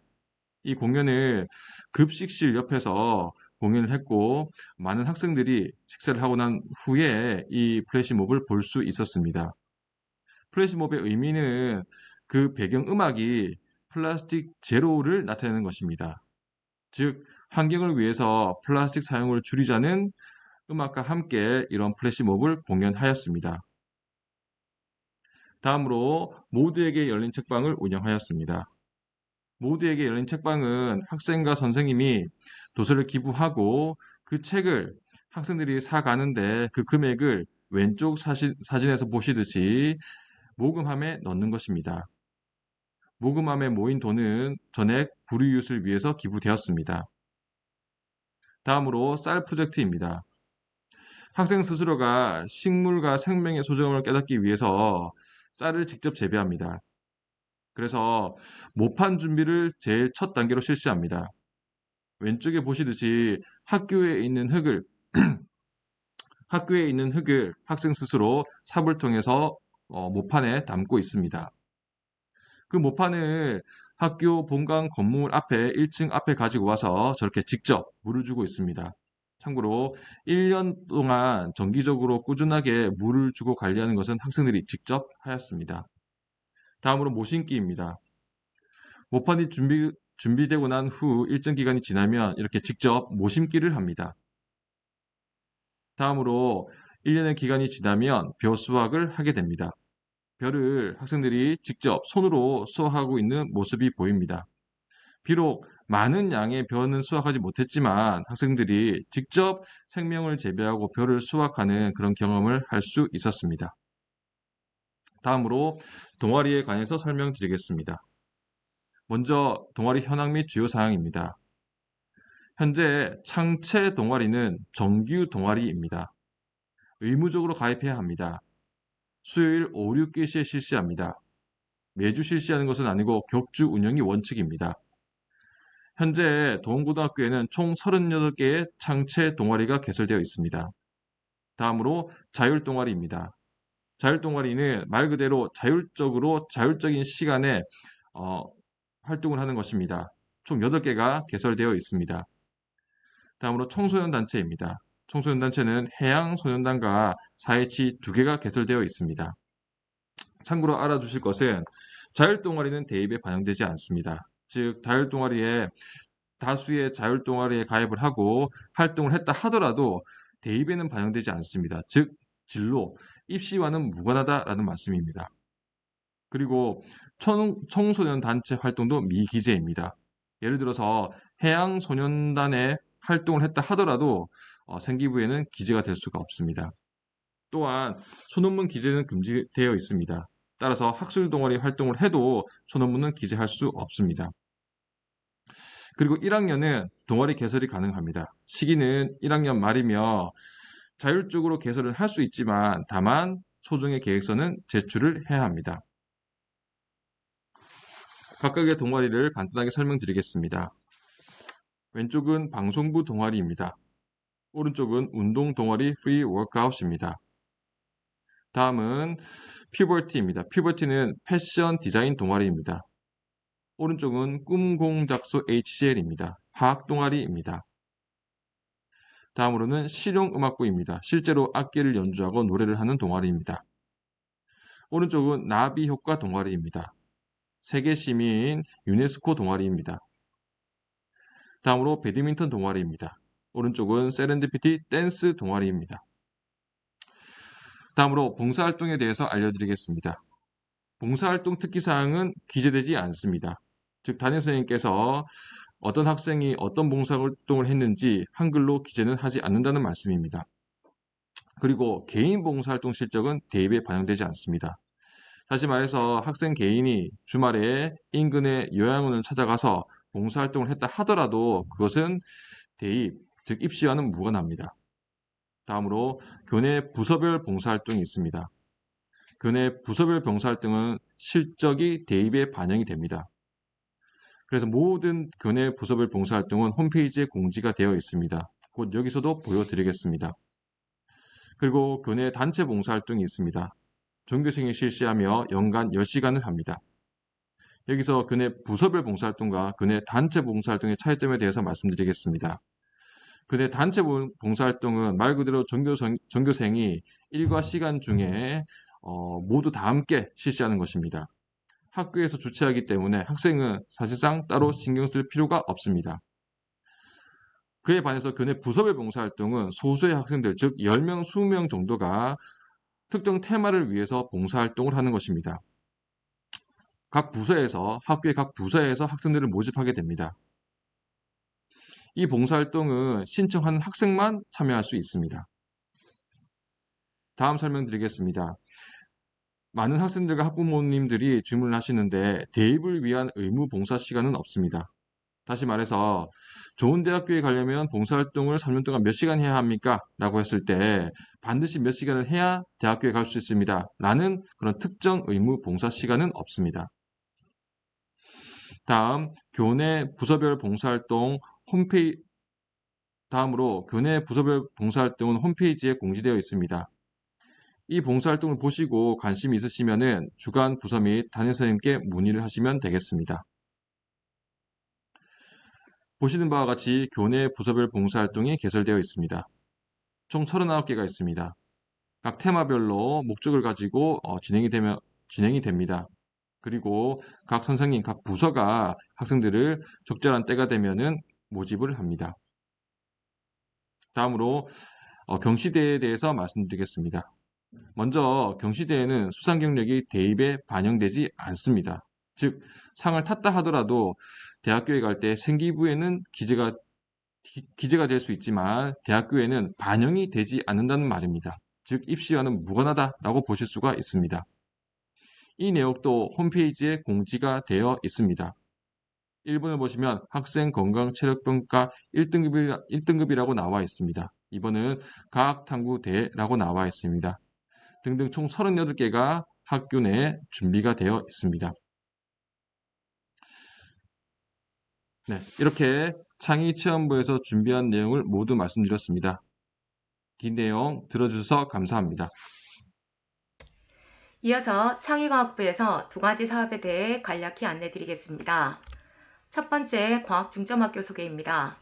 이 공연을 급식실 옆에서 공연을 했고 많은 학생들이 식사를 하고 난 후에 이 플래시몹을 볼 수 있었습니다. 플래시몹의 의미는 그 배경음악이 플라스틱 제로를 나타내는 것입니다. 즉, 환경을 위해서 플라스틱 사용을 줄이자는 음악과 함께 이런 플래시몹을 공연하였습니다. 다음으로 모두에게 열린 책방을 운영하였습니다. 모두에게 열린 책방은 학생과 선생님이 도서를 기부하고 그 책을 학생들이 사가는데 그 금액을 왼쪽 사진에서 보시듯이 모금함에 넣는 것입니다. 모금함에 모인 돈은 전액 불이웃을 위해서 기부되었습니다. 다음으로 쌀 프로젝트입니다. 학생 스스로가 식물과 생명의 소중함을 깨닫기 위해서 쌀을 직접 재배합니다. 그래서 모판 준비를 제일 첫 단계로 실시합니다. 왼쪽에 보시듯이 학교에 있는 흙을 학생 스스로 삽을 통해서 모판에 담고 있습니다. 그 모판을 학교 본관 건물 앞에 1층 앞에 가지고 와서 저렇게 직접 물을 주고 있습니다. 참고로 1년 동안 정기적으로 꾸준하게 물을 주고 관리하는 것은 학생들이 직접 하였습니다. 다음으로 모심기입니다. 모판이 준비되고 난 후 일정 기간이 지나면 이렇게 직접 모심기를 합니다. 다음으로 1년의 기간이 지나면 벼 수확을 하게 됩니다. 벼를 학생들이 직접 손으로 수확하고 있는 모습이 보입니다. 비록 많은 양의 벼는 수확하지 못했지만 학생들이 직접 생명을 재배하고 벼를 수확하는 그런 경험을 할 수 있었습니다. 다음으로 동아리에 관해서 설명드리겠습니다. 먼저 동아리 현황 및 주요 사항입니다. 현재 창체 동아리는 정규 동아리입니다. 의무적으로 가입해야 합니다. 수요일 오후 6개시에 실시합니다. 매주 실시하는 것은 아니고 격주 운영이 원칙입니다. 현재 도원고등학교에는 총 38개의 창체 동아리가 개설되어 있습니다. 다음으로 자율동아리입니다. 자율동아리는 말 그대로 자율적인 시간에 활동을 하는 것입니다. 총 8개가 개설되어 있습니다. 다음으로 청소년단체입니다. 청소년단체는 해양소년단과 사회치 2개가 개설되어 있습니다. 참고로 알아두실 것은 자율동아리는 대입에 반영되지 않습니다. 즉 다수의 자율동아리에 가입을 하고 활동을 했다 하더라도 대입에는 반영되지 않습니다. 즉 진로, 입시와는 무관하다라는 말씀입니다. 그리고 청소년 단체 활동도 미기재입니다. 예를 들어서 해양소년단에 활동을 했다 하더라도 생기부에는 기재가 될 수가 없습니다. 또한 소논문 기재는 금지되어 있습니다. 따라서 학술 동아리 활동을 해도 소논문은 기재할 수 없습니다. 그리고 1학년은 동아리 개설이 가능합니다. 시기는 1학년 말이며 자율적으로 개설을 할 수 있지만 다만 소정의 계획서는 제출을 해야 합니다. 각각의 동아리를 간단하게 설명드리겠습니다. 왼쪽은 방송부 동아리입니다. 오른쪽은 운동 동아리 프리 워크아웃입니다. 다음은 퓨버티입니다. 퓨버티는 패션 디자인 동아리입니다. 오른쪽은 꿈공작소 HCL입니다. 화학 동아리입니다. 다음으로는 실용음악부입니다. 실제로 악기를 연주하고 노래를 하는 동아리입니다. 오른쪽은 나비효과 동아리입니다. 세계시민 유네스코 동아리입니다. 다음으로 배드민턴 동아리입니다. 오른쪽은 세렌디피티 댄스 동아리입니다. 다음으로 봉사활동에 대해서 알려드리겠습니다. 봉사활동 특기사항은 기재되지 않습니다. 즉, 담임선생님께서 어떤 학생이 어떤 봉사활동을 했는지 한글로 기재는 하지 않는다는 말씀입니다. 그리고 개인 봉사활동 실적은 대입에 반영되지 않습니다. 다시 말해서 학생 개인이 주말에 인근의 요양원을 찾아가서 봉사활동을 했다 하더라도 그것은 대입, 즉 입시와는 무관합니다. 다음으로 교내 부서별 봉사활동이 있습니다. 교내 부서별 봉사활동은 실적이 대입에 반영이 됩니다. 그래서 모든 교내 부서별 봉사활동은 홈페이지에 공지가 되어 있습니다. 곧 여기서도 보여드리겠습니다. 그리고 교내 단체 봉사활동이 있습니다. 전교생이 실시하며 연간 10시간을 합니다. 여기서 교내 부서별 봉사활동과 교내 단체 봉사활동의 차이점에 대해서 말씀드리겠습니다. 교내 단체 봉사활동은 말 그대로 전교생이 일과 시간 중에 모두 다 함께 실시하는 것입니다. 학교에서 주최하기 때문에 학생은 사실상 따로 신경 쓸 필요가 없습니다. 그에 반해서 교내 부서별 봉사활동은 소수의 학생들, 즉 10명, 20명 정도가 특정 테마를 위해서 봉사활동을 하는 것입니다. 학교의 각 부서에서 학생들을 모집하게 됩니다. 이 봉사활동은 신청하는 학생만 참여할 수 있습니다. 다음 설명드리겠습니다. 많은 학생들과 학부모님들이 질문을 하시는데 대입을 위한 의무 봉사 시간은 없습니다. 다시 말해서 좋은 대학교에 가려면 봉사활동을 3년 동안 몇 시간 해야 합니까? 라고 했을 때 반드시 몇 시간을 해야 대학교에 갈 수 있습니다. 라는 그런 특정 의무 봉사 시간은 없습니다. 다음, 교내 부서별 봉사활동 다음으로 교내 부서별 봉사활동은 홈페이지에 공지되어 있습니다. 이 봉사활동을 보시고 관심이 있으시면 주간 부서 및 담임선생님께 문의를 하시면 되겠습니다. 보시는 바와 같이 교내 부서별 봉사활동이 개설되어 있습니다. 총 39개가 있습니다. 각 테마별로 목적을 가지고 진행이 됩니다. 그리고 각 선생님, 각 부서가 학생들을 적절한 때가 되면은 모집을 합니다. 다음으로 경시대회에 대해서 말씀드리겠습니다. 먼저 경시대회는 수상 경력이 대입에 반영되지 않습니다. 즉 상을 탔다 하더라도 대학교에 갈 때 생기부에는 기재가 될 수 있지만 대학교에는 반영이 되지 않는다는 말입니다. 즉 입시와는 무관하다라고 보실 수가 있습니다. 이 내용도 홈페이지에 공지가 되어 있습니다. 1번을 보시면 학생 건강 체력평가 1등급이라고 나와 있습니다. 2번은 과학탐구대라고 나와 있습니다. 등등 총 38개가 학교 내에 준비가 되어 있습니다. 네, 이렇게 창의체험부에서 준비한 내용을 모두 말씀드렸습니다. 긴 내용 들어주셔서 감사합니다. 이어서 창의과학부에서 두 가지 사업에 대해 간략히 안내드리겠습니다. 첫 번째, 과학중점학교 소개입니다.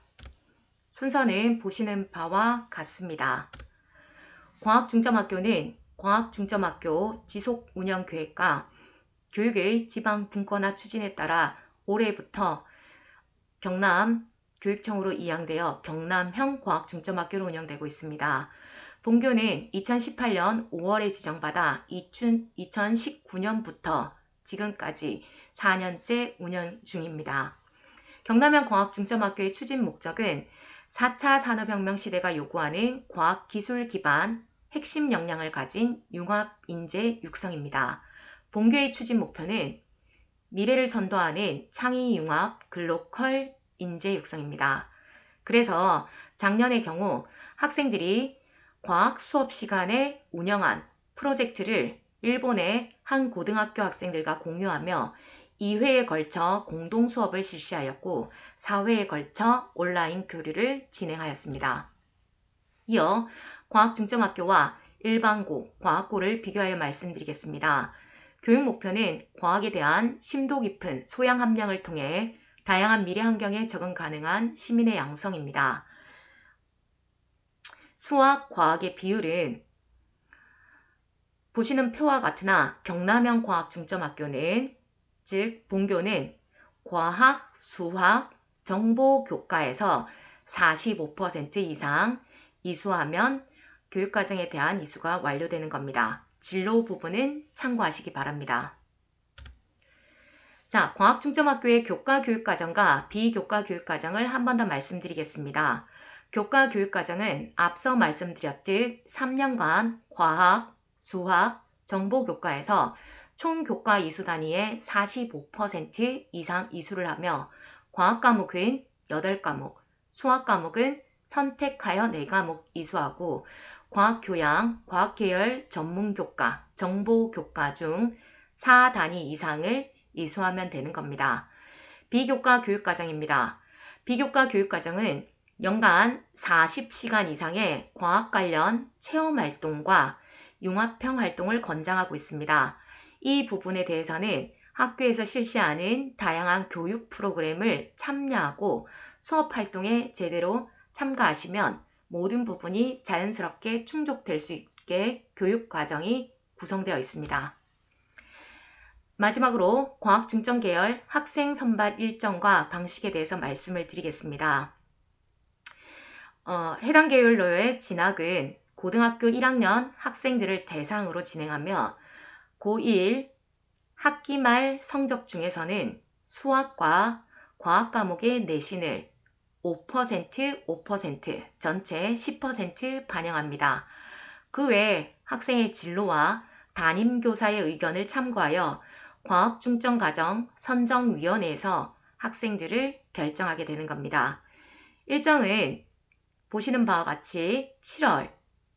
순서는 보시는 바와 같습니다. 과학중점학교는 과학중점학교 지속운영계획과 교육의 지방 분권화 추진에 따라 올해부터 경남교육청으로 이양되어 경남형 과학중점학교로 운영되고 있습니다. 본교는 2018년 5월에 지정받아 2019년부터 지금까지 4년째 운영 중입니다. 경남형 과학중점학교의 추진 목적은 4차 산업혁명 시대가 요구하는 과학기술 기반 핵심 역량을 가진 융합인재 육성입니다. 본교의 추진 목표는 미래를 선도하는 창의융합 글로컬 인재 육성입니다. 그래서 작년의 경우 학생들이 과학 수업 시간에 운영한 프로젝트를 일본의 한 고등학교 학생들과 공유하며 2회에 걸쳐 공동 수업을 실시하였고 4회에 걸쳐 온라인 교류를 진행하였습니다. 이어 과학중점학교와 일반고, 과학고를 비교하여 말씀드리겠습니다. 교육 목표는 과학에 대한 심도 깊은 소양 함량을 통해 다양한 미래 환경에 적응 가능한 시민의 양성입니다. 수학, 과학의 비율은 보시는 표와 같으나 경남형 과학중점학교는 즉 본교는 과학, 수학, 정보 교과에서 45% 이상, 이수하면 교육과정에 대한 이수가 완료되는 겁니다. 진로 부분은 참고하시기 바랍니다. 자, 광학중점학교의 교과교육과정과 비교과교육과정을 한 번 더 말씀드리겠습니다. 교과교육과정은 앞서 말씀드렸듯 3년간 과학, 수학, 정보교과에서 총 교과 이수 단위의 45% 이상 이수를 하며 과학과목은 8과목, 수학과목은 선택하여 4과목 이수하고 과학교양, 과학계열 전문교과, 정보교과 중 4단위 이상을 이수하면 되는 겁니다. 비교과 교육과정입니다. 비교과 교육과정은 연간 40시간 이상의 과학 관련 체험활동과 융합형 활동을 권장하고 있습니다. 이 부분에 대해서는 학교에서 실시하는 다양한 교육 프로그램을 참여하고 수업 활동에 제대로 참가하시면 모든 부분이 자연스럽게 충족될 수 있게 교육 과정이 구성되어 있습니다. 마지막으로 과학중점 계열 학생 선발 일정과 방식에 대해서 말씀을 드리겠습니다. 해당 계열로의 진학은 고등학교 1학년 학생들을 대상으로 진행하며 고1 학기 말 성적 중에서는 수학과 과학 과목의 내신을 5% 전체 10% 반영합니다. 그 외에 학생의 진로와 담임교사의 의견을 참고하여 과학중점과정 선정위원회에서 학생들을 결정하게 되는 겁니다. 일정은 보시는 바와 같이 7월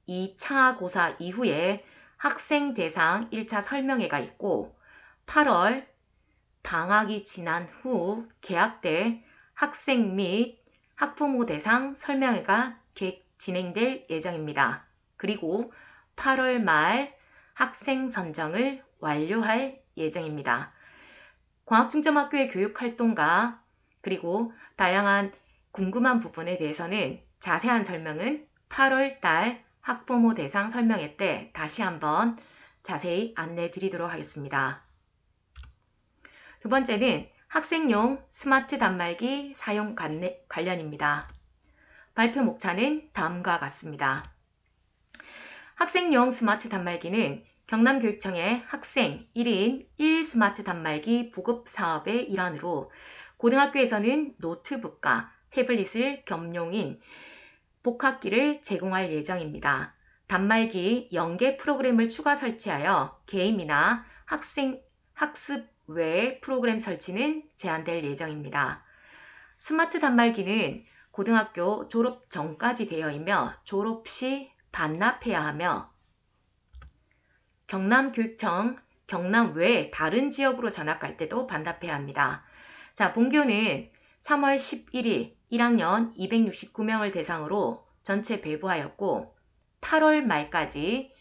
2차 고사 이후에 학생 대상 1차 설명회가 있고 8월 방학이 지난 후 개학 때 학생 및 학부모 대상 설명회가 진행될 예정입니다. 그리고 8월 말 학생 선정을 완료할 예정입니다. 광학중점학교의 교육활동과 그리고 다양한 궁금한 부분에 대해서는 자세한 설명은 8월 달 학부모 대상 설명회 때 다시 한번 자세히 안내 드리도록 하겠습니다. 두 번째는 학생용 스마트 단말기 사용 관련입니다. 발표 목차는 다음과 같습니다. 학생용 스마트 단말기는 경남교육청의 학생 1인 1 스마트 단말기 보급 사업의 일환으로 고등학교에서는 노트북과 태블릿을 겸용인 복학기를 제공할 예정입니다. 단말기 연계 프로그램을 추가 설치하여 게임이나 학습 외 프로그램 설치는 제한될 예정입니다. 스마트 단말기는 고등학교 졸업 전까지 되어이며 졸업 시 반납해야 하며 경남교육청 경남 외 다른 지역으로 전학갈 때도 반납해야 합니다. 자, 본교는 3월 11일 1학년 269명을 대상으로 전체 배부하였고 8월 말까지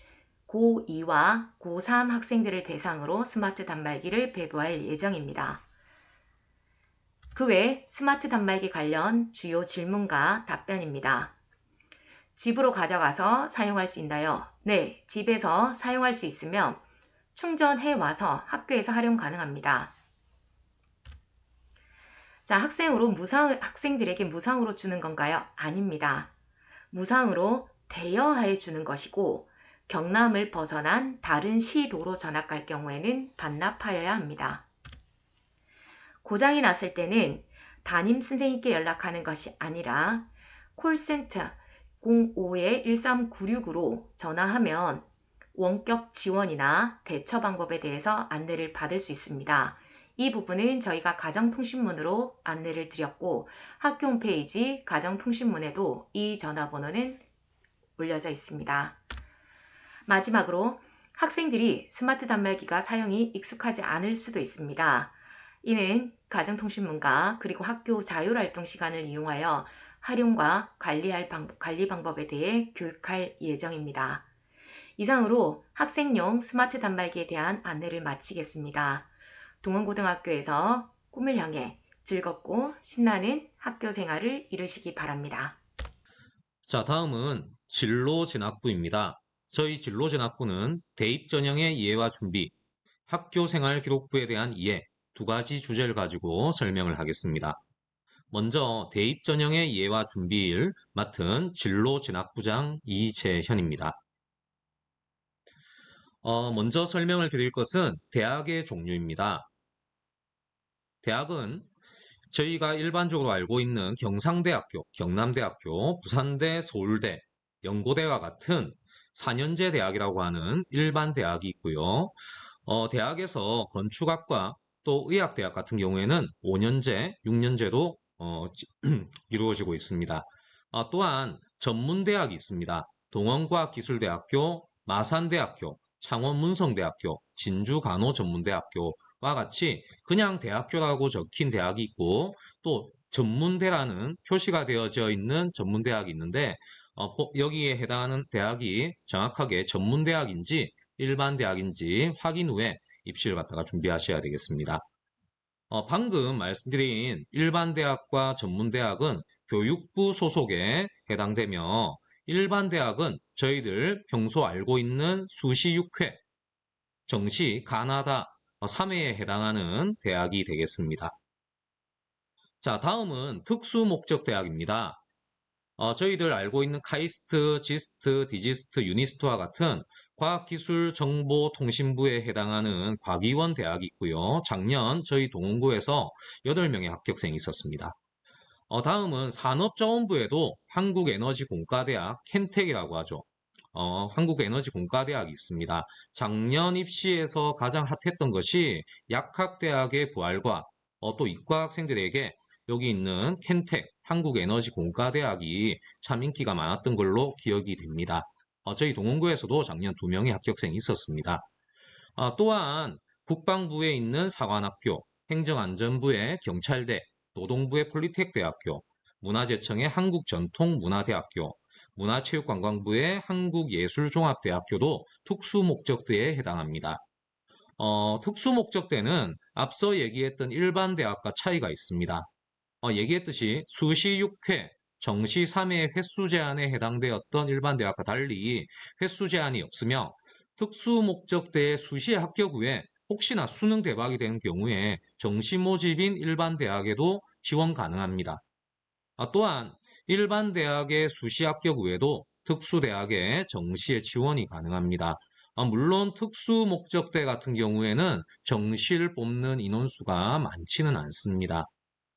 고2와 고3 학생들을 대상으로 스마트 단말기를 배부할 예정입니다. 그 외 스마트 단말기 관련 주요 질문과 답변입니다. 집으로 가져가서 사용할 수 있나요? 네, 집에서 사용할 수 있으며 충전해 와서 학교에서 활용 가능합니다. 자, 학생들에게 무상으로 주는 건가요? 아닙니다. 무상으로 대여해 주는 것이고 경남을 벗어난 다른 시도로 전학갈 경우에는 반납하여야 합니다. 고장이 났을 때는 담임 선생님께 연락하는 것이 아니라 콜센터 05-1396으로 전화하면 원격 지원이나 대처 방법에 대해서 안내를 받을 수 있습니다. 이 부분은 저희가 가정통신문으로 안내를 드렸고 학교 홈페이지 가정통신문에도 이 전화번호는 올려져 있습니다. 마지막으로 학생들이 스마트 단말기가 사용이 익숙하지 않을 수도 있습니다. 이는 가정통신문과 그리고 학교 자율활동 시간을 이용하여 활용과 관리 방법에 대해 교육할 예정입니다. 이상으로 학생용 스마트 단말기에 대한 안내를 마치겠습니다. 동원고등학교에서 꿈을 향해 즐겁고 신나는 학교 생활을 이루시기 바랍니다. 자, 다음은 진로진학부입니다. 저희 진로진학부는 대입 전형의 이해와 준비, 학교 생활 기록부에 대한 이해 두 가지 주제를 가지고 설명을 하겠습니다. 먼저 대입 전형의 이해와 준비를 맡은 진로진학부장 이재현입니다. 먼저 설명을 드릴 것은 대학의 종류입니다. 대학은 저희가 일반적으로 알고 있는 경상대학교, 경남대학교, 부산대, 서울대, 연고대와 같은 4년제 대학이라고 하는 일반 대학이 있고요. 대학에서 건축학과 또 의학대학 같은 경우에는 5년제, 6년제도 이루어지고 있습니다. 또한 전문대학이 있습니다. 동원과학기술대학교, 마산대학교, 창원문성대학교, 진주간호전문대학교와 같이 그냥 대학교라고 적힌 대학이 있고 또 전문대라는 표시가 되어져 있는 전문대학이 있는데 여기에 해당하는 대학이 정확하게 전문대학인지 일반 대학인지 확인 후에 입시를 갖다가 준비하셔야 되겠습니다. 방금 말씀드린 일반 대학과 전문 대학은 교육부 소속에 해당되며 일반 대학은 저희들 평소 알고 있는 수시 6회, 정시 가나다 3회에 해당하는 대학이 되겠습니다. 자, 다음은 특수 목적 대학입니다. 저희들 알고 있는 카이스트, 지스트, 디지스트, 유니스트와 같은 과학기술정보통신부에 해당하는 과기원 대학이 있고요. 작년 저희 동원구에서 8명의 합격생이 있었습니다. 다음은 산업자원부에도 한국에너지공과대학 켄텍이라고 하죠. 한국에너지공과대학이 있습니다. 작년 입시에서 가장 핫했던 것이 약학대학의 부활과 또 이과 학생들에게 여기 있는 켄텍, 한국에너지공과대학이 참 인기가 많았던 걸로 기억이 됩니다. 저희 동원구에서도 작년 2명의 합격생이 있었습니다. 또한 국방부에 있는 사관학교, 행정안전부의 경찰대, 노동부의 폴리텍대학교, 문화재청의 한국전통문화대학교, 문화체육관광부의 한국예술종합대학교도 특수목적대에 해당합니다. 특수목적대는 앞서 얘기했던 일반 대학과 차이가 있습니다. 얘기했듯이 수시 6회, 정시 3회 횟수 제한에 해당되었던 일반 대학과 달리 횟수 제한이 없으며 특수목적대의 수시에 합격 후에 혹시나 수능 대박이 된 경우에 정시 모집인 일반 대학에도 지원 가능합니다. 또한 일반 대학의 수시 합격 후에도 특수대학의 정시에 지원이 가능합니다. 물론 특수목적대 같은 경우에는 정시를 뽑는 인원수가 많지는 않습니다.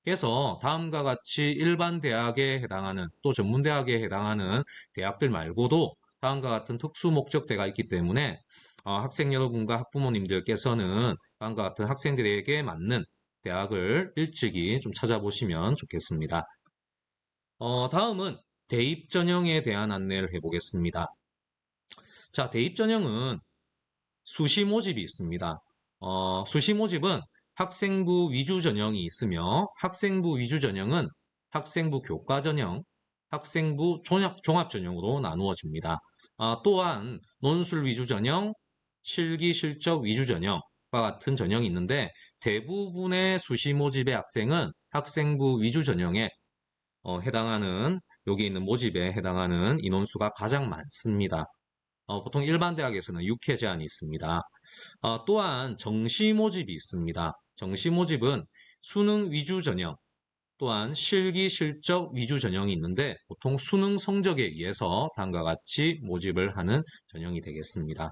그래서 다음과 같이 일반 대학에 해당하는 또 전문대학에 해당하는 대학들 말고도 다음과 같은 특수목적대가 있기 때문에 학생 여러분과 학부모님들께서는 다음과 같은 학생들에게 맞는 대학을 일찍이 좀 찾아보시면 좋겠습니다. 다음은 대입 전형에 대한 안내를 해보겠습니다. 자, 대입 전형은 수시 모집이 있습니다. 수시 모집은 학생부 위주 전형이 있으며 학생부 위주 전형은 학생부 교과 전형, 학생부 종합 전형으로 나누어집니다. 또한 논술 위주 전형, 실기 실적 위주 전형과 같은 전형이 있는데 대부분의 수시 모집의 학생은 학생부 위주 전형에 해당하는 여기 있는 모집에 해당하는 인원수가 가장 많습니다. 보통 일반 대학에서는 6회 제한이 있습니다. 또한 정시 모집이 있습니다. 정시 모집은 수능 위주 전형, 또한 실기 실적 위주 전형이 있는데 보통 수능 성적에 의해서 다음과 같이 모집을 하는 전형이 되겠습니다.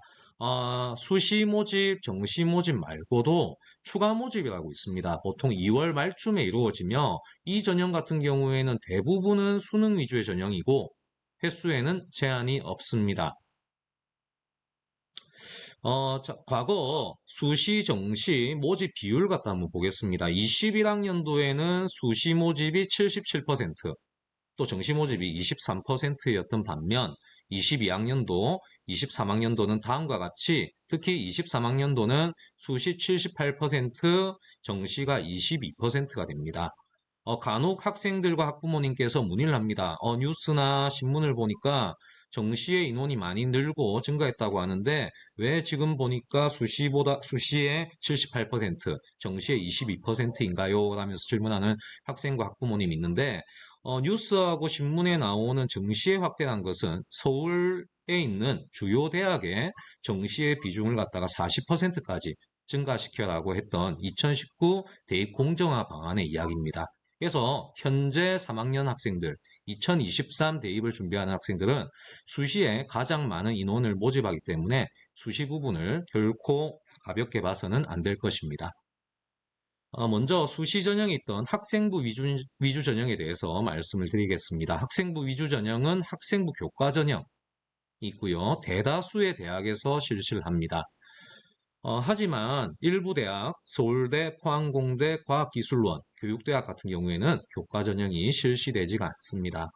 수시 모집, 정시 모집 말고도 추가 모집이라고 있습니다. 보통 2월 말쯤에 이루어지며 이 전형 같은 경우에는 대부분은 수능 위주의 전형이고 횟수에는 제한이 없습니다. 자, 과거 수시, 정시 모집 비율 갖다 한번 보겠습니다. 21학년도에는 수시 모집이 77%, 또 정시 모집이 23%였던 반면 22학년도, 23학년도는 다음과 같이 특히 23학년도는 수시 78%, 정시가 22%가 됩니다. 간혹 학생들과 학부모님께서 문의를 합니다. 뉴스나 신문을 보니까 정시의 인원이 많이 늘고 증가했다고 하는데 왜 지금 보니까 수시의 78%, 정시의 22%인가요? 라면서 질문하는 학생과 학부모님이 있는데 뉴스하고 신문에 나오는 정시의 확대한 것은 서울에 있는 주요 대학의 정시의 비중을 갖다가 40%까지 증가시켜라고 했던 2019 대입 공정화 방안의 이야기입니다. 그래서 현재 3학년 학생들, 2023 대입을 준비하는 학생들은 수시에 가장 많은 인원을 모집하기 때문에 수시 부분을 결코 가볍게 봐서는 안 될 것입니다. 먼저 수시 전형에 있던 학생부 위주 전형에 대해서 말씀을 드리겠습니다. 학생부 위주 전형은 학생부 교과 전형이 있고요. 대다수의 대학에서 실시를 합니다. 하지만 일부 대학, 서울대, 포항공대, 과학기술원, 교육대학 같은 경우에는 교과 전형이 실시되지가 않습니다.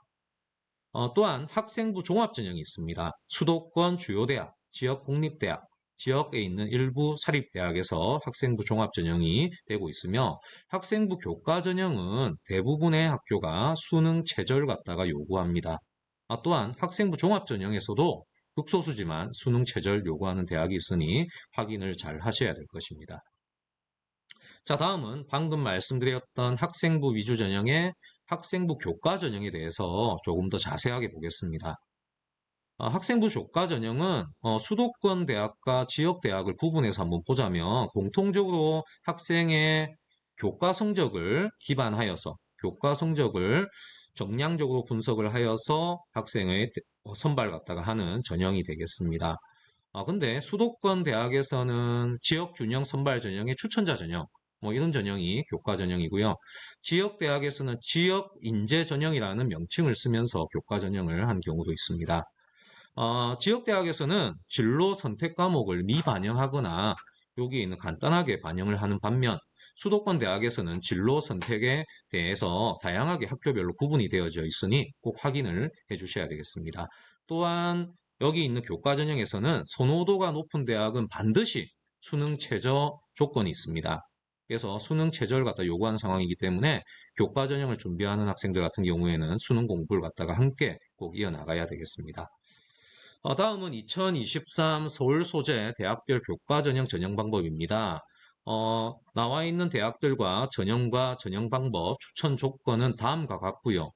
또한 학생부 종합전형이 있습니다. 수도권 주요 대학, 지역 공립대학, 지역에 있는 일부 사립대학에서 학생부 종합전형이 되고 있으며 학생부 교과전형은 대부분의 학교가 수능 최저를 갖다가 요구합니다. 또한 학생부 종합전형에서도 극소수지만 수능 최저를 요구하는 대학이 있으니 확인을 잘 하셔야 될 것입니다. 자, 다음은 방금 말씀드렸던 학생부 위주 전형의 학생부 교과 전형에 대해서 조금 더 자세하게 보겠습니다. 학생부 교과 전형은 수도권 대학과 지역 대학을 구분해서 한번 보자면 공통적으로 학생의 교과 성적을 기반하여서 교과 성적을 정량적으로 분석을 하여서 학생의 선발 갖다가 하는 전형이 되겠습니다. 근데 수도권 대학에서는 지역 균형 선발 전형의 추천자 전형, 이런 전형이 교과 전형이고요. 지역 대학에서는 지역 인재 전형이라는 명칭을 쓰면서 교과 전형을 한 경우도 있습니다. 지역 대학에서는 진로 선택 과목을 미반영하거나 여기에 있는 간단하게 반영을 하는 반면 수도권 대학에서는 진로 선택에 대해서 다양하게 학교별로 구분이 되어져 있으니 꼭 확인을 해 주셔야 되겠습니다. 또한 여기 있는 교과 전형에서는 선호도가 높은 대학은 반드시 수능 최저 조건이 있습니다. 그래서 수능 최저를 갖다 요구하는 상황이기 때문에 교과 전형을 준비하는 학생들 같은 경우에는 수능 공부를 갖다가 함께 꼭 이어나가야 되겠습니다. 다음은 2023 서울 소재 대학별 교과 전형 전형 방법입니다. 나와 있는 대학들과 전형과 전형 방법 추천 조건은 다음과 같고요.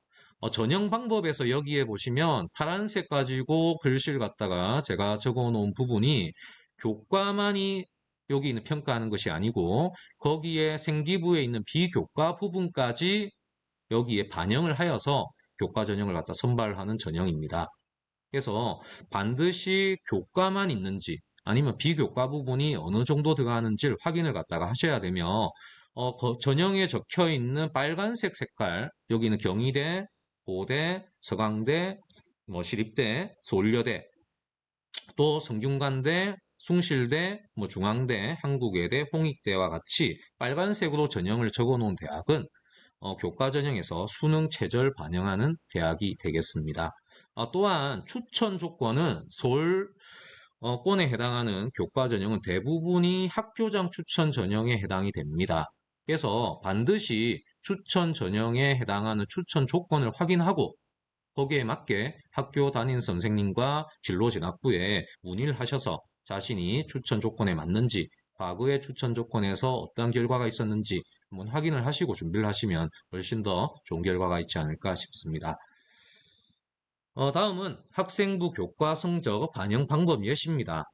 전형 방법에서 여기에 보시면 파란색 가지고 글씨를 갖다가 제가 적어 놓은 부분이 교과만이 여기 있는 평가하는 것이 아니고 거기에 생기부에 있는 비교과 부분까지 여기에 반영을 하여서 교과 전형을 갖다 선발하는 전형입니다. 그래서 반드시 교과만 있는지 아니면 비교과 부분이 어느 정도 들어가는지를 확인을 갖다가 하셔야 되며 전형에 적혀 있는 빨간색 색깔 여기는 경희대, 고대, 서강대, 시립대, 서울여대, 또 성균관대, 숭실대, 중앙대, 한국외대, 홍익대와 같이 빨간색으로 전형을 적어 놓은 대학은 교과 전형에서 수능 최저를 반영하는 대학이 되겠습니다. 또한 추천 조건은 서울권에 해당하는 교과 전형은 대부분이 학교장 추천 전형에 해당이 됩니다. 그래서 반드시 추천 전형에 해당하는 추천 조건을 확인하고 거기에 맞게 학교 담임 선생님과 진로진학부에 문의를 하셔서 자신이 추천 조건에 맞는지 과거의 추천 조건에서 어떤 결과가 있었는지 한번 확인을 하시고 준비를 하시면 훨씬 더 좋은 결과가 있지 않을까 싶습니다. 다음은 학생부 교과 성적 반영 방법 예시입니다.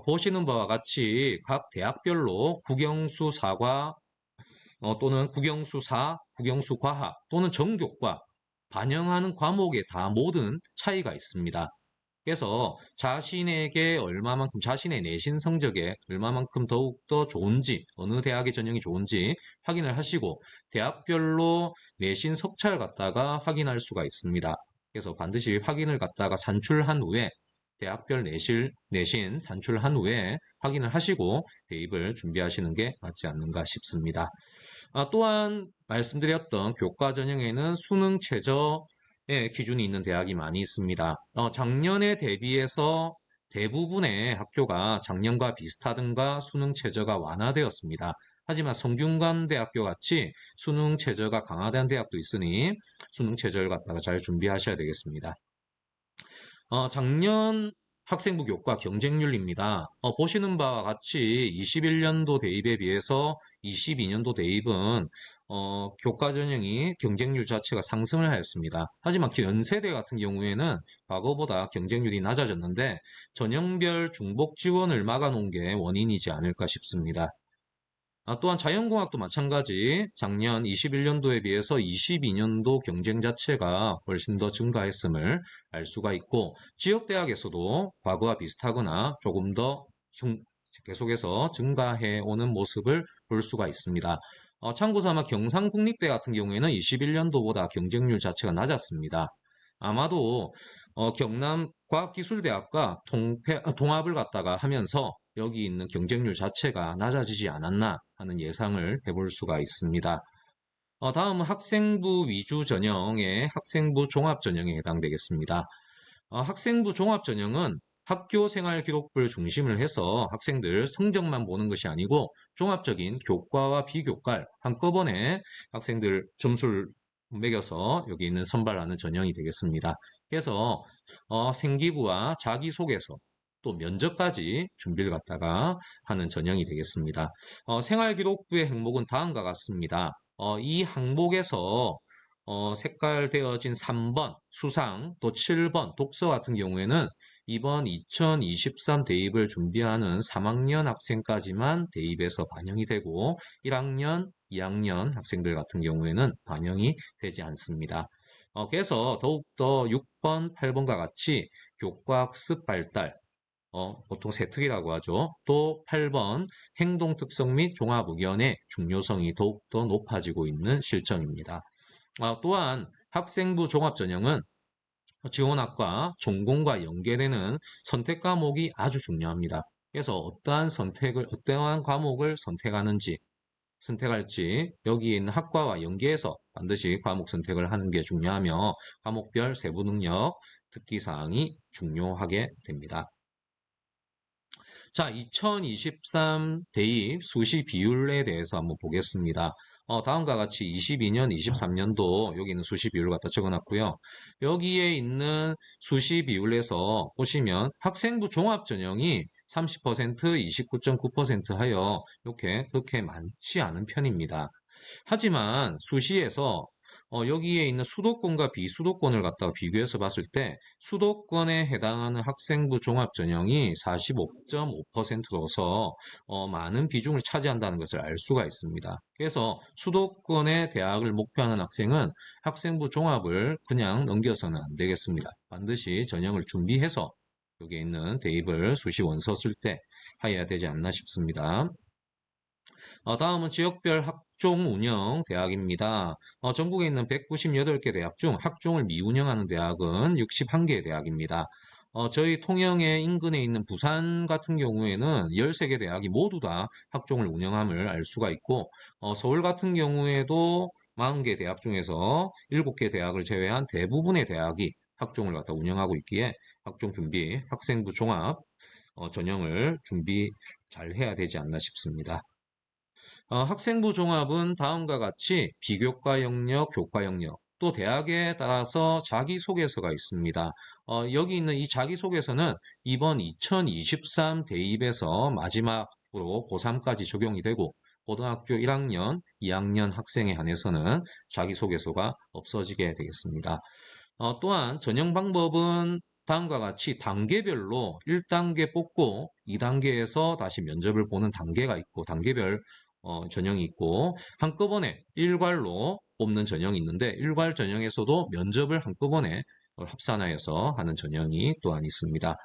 보시는 바와 같이 각 대학별로 국영수 4과 또는 국영수 4, 국영수 과학 또는 전교과 반영하는 과목에 다 모든 차이가 있습니다. 그래서 자신에게 얼마만큼 자신의 내신 성적에 얼마만큼 더욱더 좋은지 어느 대학의 전형이 좋은지 확인을 하시고 대학별로 내신 석차를 갖다가 확인할 수가 있습니다. 그래서 반드시 확인을 갖다가 산출한 후에 대학별 내신 산출한 후에 확인을 하시고 대입을 준비하시는 게 맞지 않는가 싶습니다. 또한 말씀드렸던 교과 전형에는 수능 최저의 기준이 있는 대학이 많이 있습니다. 작년에 대비해서 대부분의 학교가 작년과 비슷하든가 수능 최저가 완화되었습니다. 하지만 성균관대학교 같이 수능 최저가 강화된 대학도 있으니 수능 최저를 갖다가 잘 준비하셔야 되겠습니다. 작년 학생부 교과 경쟁률입니다. 보시는 바와 같이 21년도 대입에 비해서 22년도 대입은 교과 전형이 경쟁률 자체가 상승을 하였습니다. 하지만 연세대 같은 경우에는 과거보다 경쟁률이 낮아졌는데 전형별 중복 지원을 막아놓은 게 원인이지 않을까 싶습니다. 또한 자연공학도 마찬가지 작년 21년도에 비해서 22년도 경쟁 자체가 훨씬 더 증가했음을 알 수가 있고 지역대학에서도 과거와 비슷하거나 조금 더 계속해서 증가해 오는 모습을 볼 수가 있습니다. 참고 삼아 경상국립대 같은 경우에는 21년도보다 경쟁률 자체가 낮았습니다. 아마도 경남과학기술대학과 통합을 갖다가 하면서 여기 있는 경쟁률 자체가 낮아지지 않았나 하는 예상을 해볼 수가 있습니다. 다음은 학생부 위주 전형의 학생부 종합 전형에 해당되겠습니다. 학생부 종합 전형은 학교 생활 기록부를 중심을 해서 학생들 성적만 보는 것이 아니고 종합적인 교과와 비교과를 한꺼번에 학생들 점수를 매겨서 여기 있는 선발하는 전형이 되겠습니다. 그래서 생기부와 자기소개서 또 면접까지 준비를 갖다가 하는 전형이 되겠습니다. 생활기록부의 항목은 다음과 같습니다. 이 항목에서 색깔되어진 3번 수상 또 7번 독서 같은 경우에는 이번 2023 대입을 준비하는 3학년 학생까지만 대입에서 반영이 되고 1학년, 2학년 학생들 같은 경우에는 반영이 되지 않습니다. 그래서 더욱더 6번, 8번과 같이 교과학습 발달, 보통 세특이라고 하죠. 또 8번 행동 특성 및 종합 의견의 중요성이 더욱더 높아지고 있는 실정입니다. 또한 학생부 종합 전형은 지원학과 전공과 연계되는 선택 과목이 아주 중요합니다. 그래서 어떠한 과목을 선택할지 여기에 있는 학과와 연계해서 반드시 과목 선택을 하는 게 중요하며 과목별 세부 능력, 특기사항이 중요하게 됩니다. 자, 2023 대입 수시 비율에 대해서 한번 보겠습니다. 다음과 같이 22년, 23년도 여기 있는 수시 비율을 갖다 적어놨고요. 여기에 있는 수시 비율에서 보시면 학생부 종합 전형이 30%, 29.9% 하여 이렇게 그렇게 많지 않은 편입니다. 하지만 수시에서 여기에 있는 수도권과 비수도권을 갖다가 비교해서 봤을 때 수도권에 해당하는 학생부 종합 전형이 45.5%로서 많은 비중을 차지한다는 것을 알 수가 있습니다. 그래서 수도권의 대학을 목표하는 학생은 학생부 종합을 그냥 넘겨서는 안 되겠습니다. 반드시 전형을 준비해서 여기에 있는 대입을 수시 원서 쓸 때 해야 되지 않나 싶습니다. 다음은 지역별 학종 운영 대학입니다. 전국에 있는 198개 대학 중 학종을 미운영하는 대학은 61개 대학입니다. 저희 통영의 인근에 있는 부산 같은 경우에는 13개 대학이 모두 다 학종을 운영함을 알 수가 있고, 서울 같은 경우에도 40개 대학 중에서 7개 대학을 제외한 대부분의 대학이 학종을 갖다 운영하고 있기에 학종 준비, 학생부 종합 전형을 준비 잘 해야 되지 않나 싶습니다. 학생부 종합은 다음과 같이 비교과 영역, 교과 영역, 또 대학에 따라서 자기소개서가 있습니다. 여기 있는 이 자기소개서는 이번 2023 대입에서 마지막으로 고3까지 적용이 되고 고등학교 1학년, 2학년 학생에 한해서는 자기소개서가 없어지게 되겠습니다. 또한 전형 방법은 다음과 같이 단계별로 1단계 뽑고 2단계에서 다시 면접을 보는 단계가 있고 단계별 전형이 있고 한꺼번에 일괄로 뽑는 전형이 있는데 일괄 전형에서도 면접을 한꺼번에 합산하여서 하는 전형이 또한 있습니다.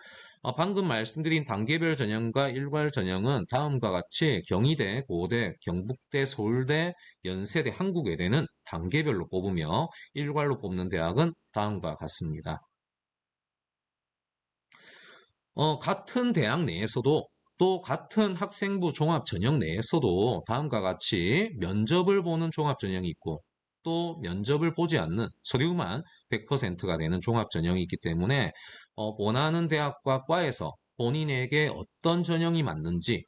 방금 말씀드린 단계별 전형과 일괄 전형은 다음과 같이 경희대, 고대, 경북대, 서울대, 연세대, 한국외대는 단계별로 뽑으며 일괄로 뽑는 대학은 다음과 같습니다. 같은 대학 내에서도 또 같은 학생부 종합 전형 내에서도 다음과 같이 면접을 보는 종합 전형이 있고 또 면접을 보지 않는 서류만 100%가 되는 종합 전형이 있기 때문에 원하는 대학과 과에서 본인에게 어떤 전형이 맞는지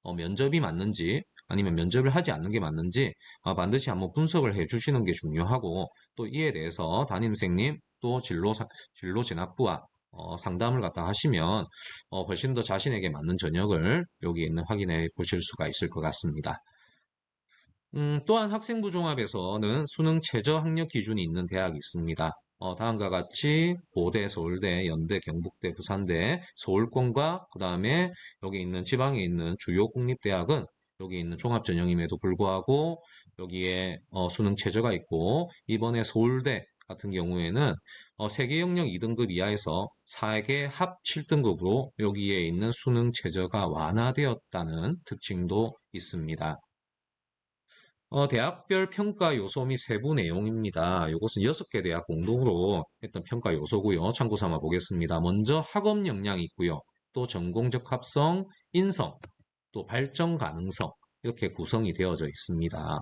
면접이 맞는지 아니면 면접을 하지 않는 게 맞는지 반드시 한번 분석을 해 주시는 게 중요하고 또 이에 대해서 담임선생님 또 진로 진학부와 상담을 갖다 하시면 훨씬 더 자신에게 맞는 전형을 여기 있는 확인해 보실 수가 있을 것 같습니다. 또한 학생부 종합에서는 수능 최저 학력 기준이 있는 대학이 있습니다. 다음과 같이 고대, 서울대, 연대, 경북대, 부산대, 서울권과 그 다음에 여기 있는 지방에 있는 주요 국립대학은 여기 있는 종합전형임에도 불구하고 여기에 수능 최저가 있고 이번에 서울대 같은 경우에는 세계 영역 2등급 이하에서 4개 합 7등급으로 여기에 있는 수능 최저가 완화되었다는 특징도 있습니다. 대학별 평가 요소 및 세부 내용입니다. 이것은 6개 대학 공동으로 했던 평가 요소고요. 참고 삼아 보겠습니다. 먼저 학업 역량이 있고요. 또 전공적 합성, 인성, 또 발전 가능성 이렇게 구성이 되어져 있습니다.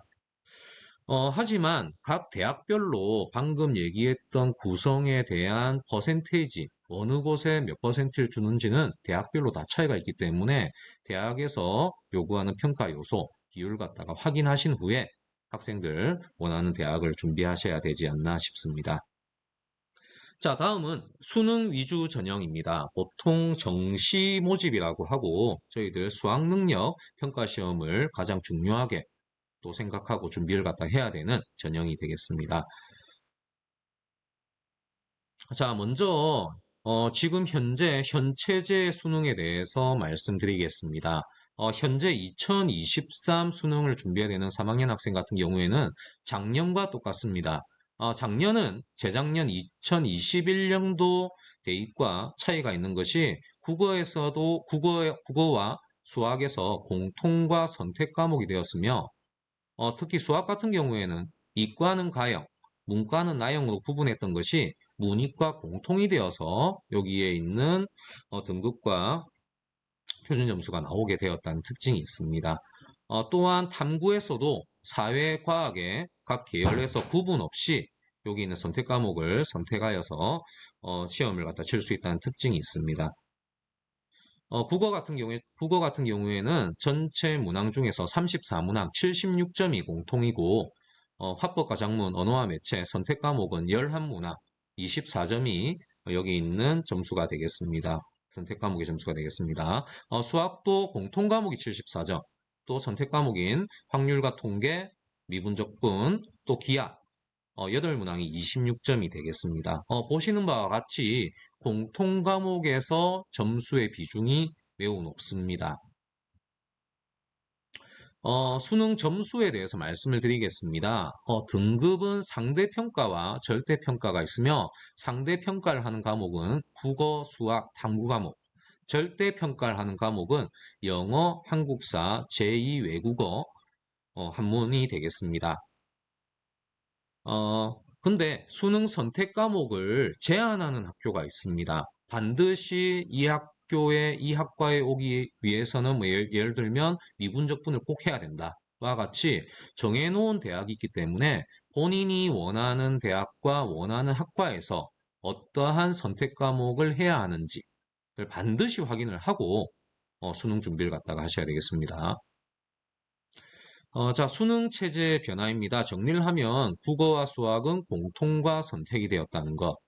하지만 각 대학별로 방금 얘기했던 구성에 대한 퍼센테이지, 어느 곳에 몇 퍼센트를 주는지는 대학별로 다 차이가 있기 때문에 대학에서 요구하는 평가 요소, 비율 갖다가 확인하신 후에 학생들 원하는 대학을 준비하셔야 되지 않나 싶습니다. 자, 다음은 수능 위주 전형입니다. 보통 정시 모집이라고 하고 저희들 수학 능력 평가 시험을 가장 중요하게 또 생각하고 준비를 갖다 해야 되는 전형이 되겠습니다. 자, 먼저 지금 현재 현체제 수능에 대해서 말씀드리겠습니다. 현재 2023 수능을 준비해야 되는 3학년 학생 같은 경우에는 작년과 똑같습니다. 작년은 재작년 2021년도 대입과 차이가 있는 것이 국어에서도 국어와 수학에서 공통과 선택 과목이 되었으며 특히 수학 같은 경우에는 이과는 가형, 문과는 나형으로 구분했던 것이 문이과 공통이 되어서 여기에 있는 등급과 표준 점수가 나오게 되었다는 특징이 있습니다. 또한 탐구에서도 사회과학의 각 계열에서 구분 없이 여기 있는 선택 과목을 선택하여서 시험을 갖다 칠 수 있다는 특징이 있습니다. 국어 같은 경우에는 전체 문항 중에서 34문항 76점이 공통이고, 화법과 작문, 언어와 매체, 선택 과목은 11문항 24점이 여기 있는 점수가 되겠습니다. 선택 과목의 점수가 되겠습니다. 수학도 공통 과목이 74점, 또 선택 과목인 확률과 통계, 미분적분, 또 기하, 8문항이 26점이 되겠습니다. 보시는 바와 같이 공통 과목에서 점수의 비중이 매우 높습니다. 수능 점수에 대해서 말씀을 드리겠습니다. 등급은 상대평가와 절대평가가 있으며 상대평가를 하는 과목은 국어, 수학, 탐구 과목, 절대평가를 하는 과목은 영어, 한국사, 제2 외국어 한문이 되겠습니다. 근데 수능 선택 과목을 제한하는 학교가 있습니다. 반드시 이 학과에 오기 위해서는 예를 들면 미분적분을 꼭 해야 된다. 와 같이 정해놓은 대학이 있기 때문에 본인이 원하는 대학과 원하는 학과에서 어떠한 선택 과목을 해야 하는지를 반드시 확인을 하고 수능 준비를 갖다가 하셔야 되겠습니다. 자, 수능 체제 변화입니다. 정리를 하면 국어와 수학은 공통과 선택이 되었다는 것.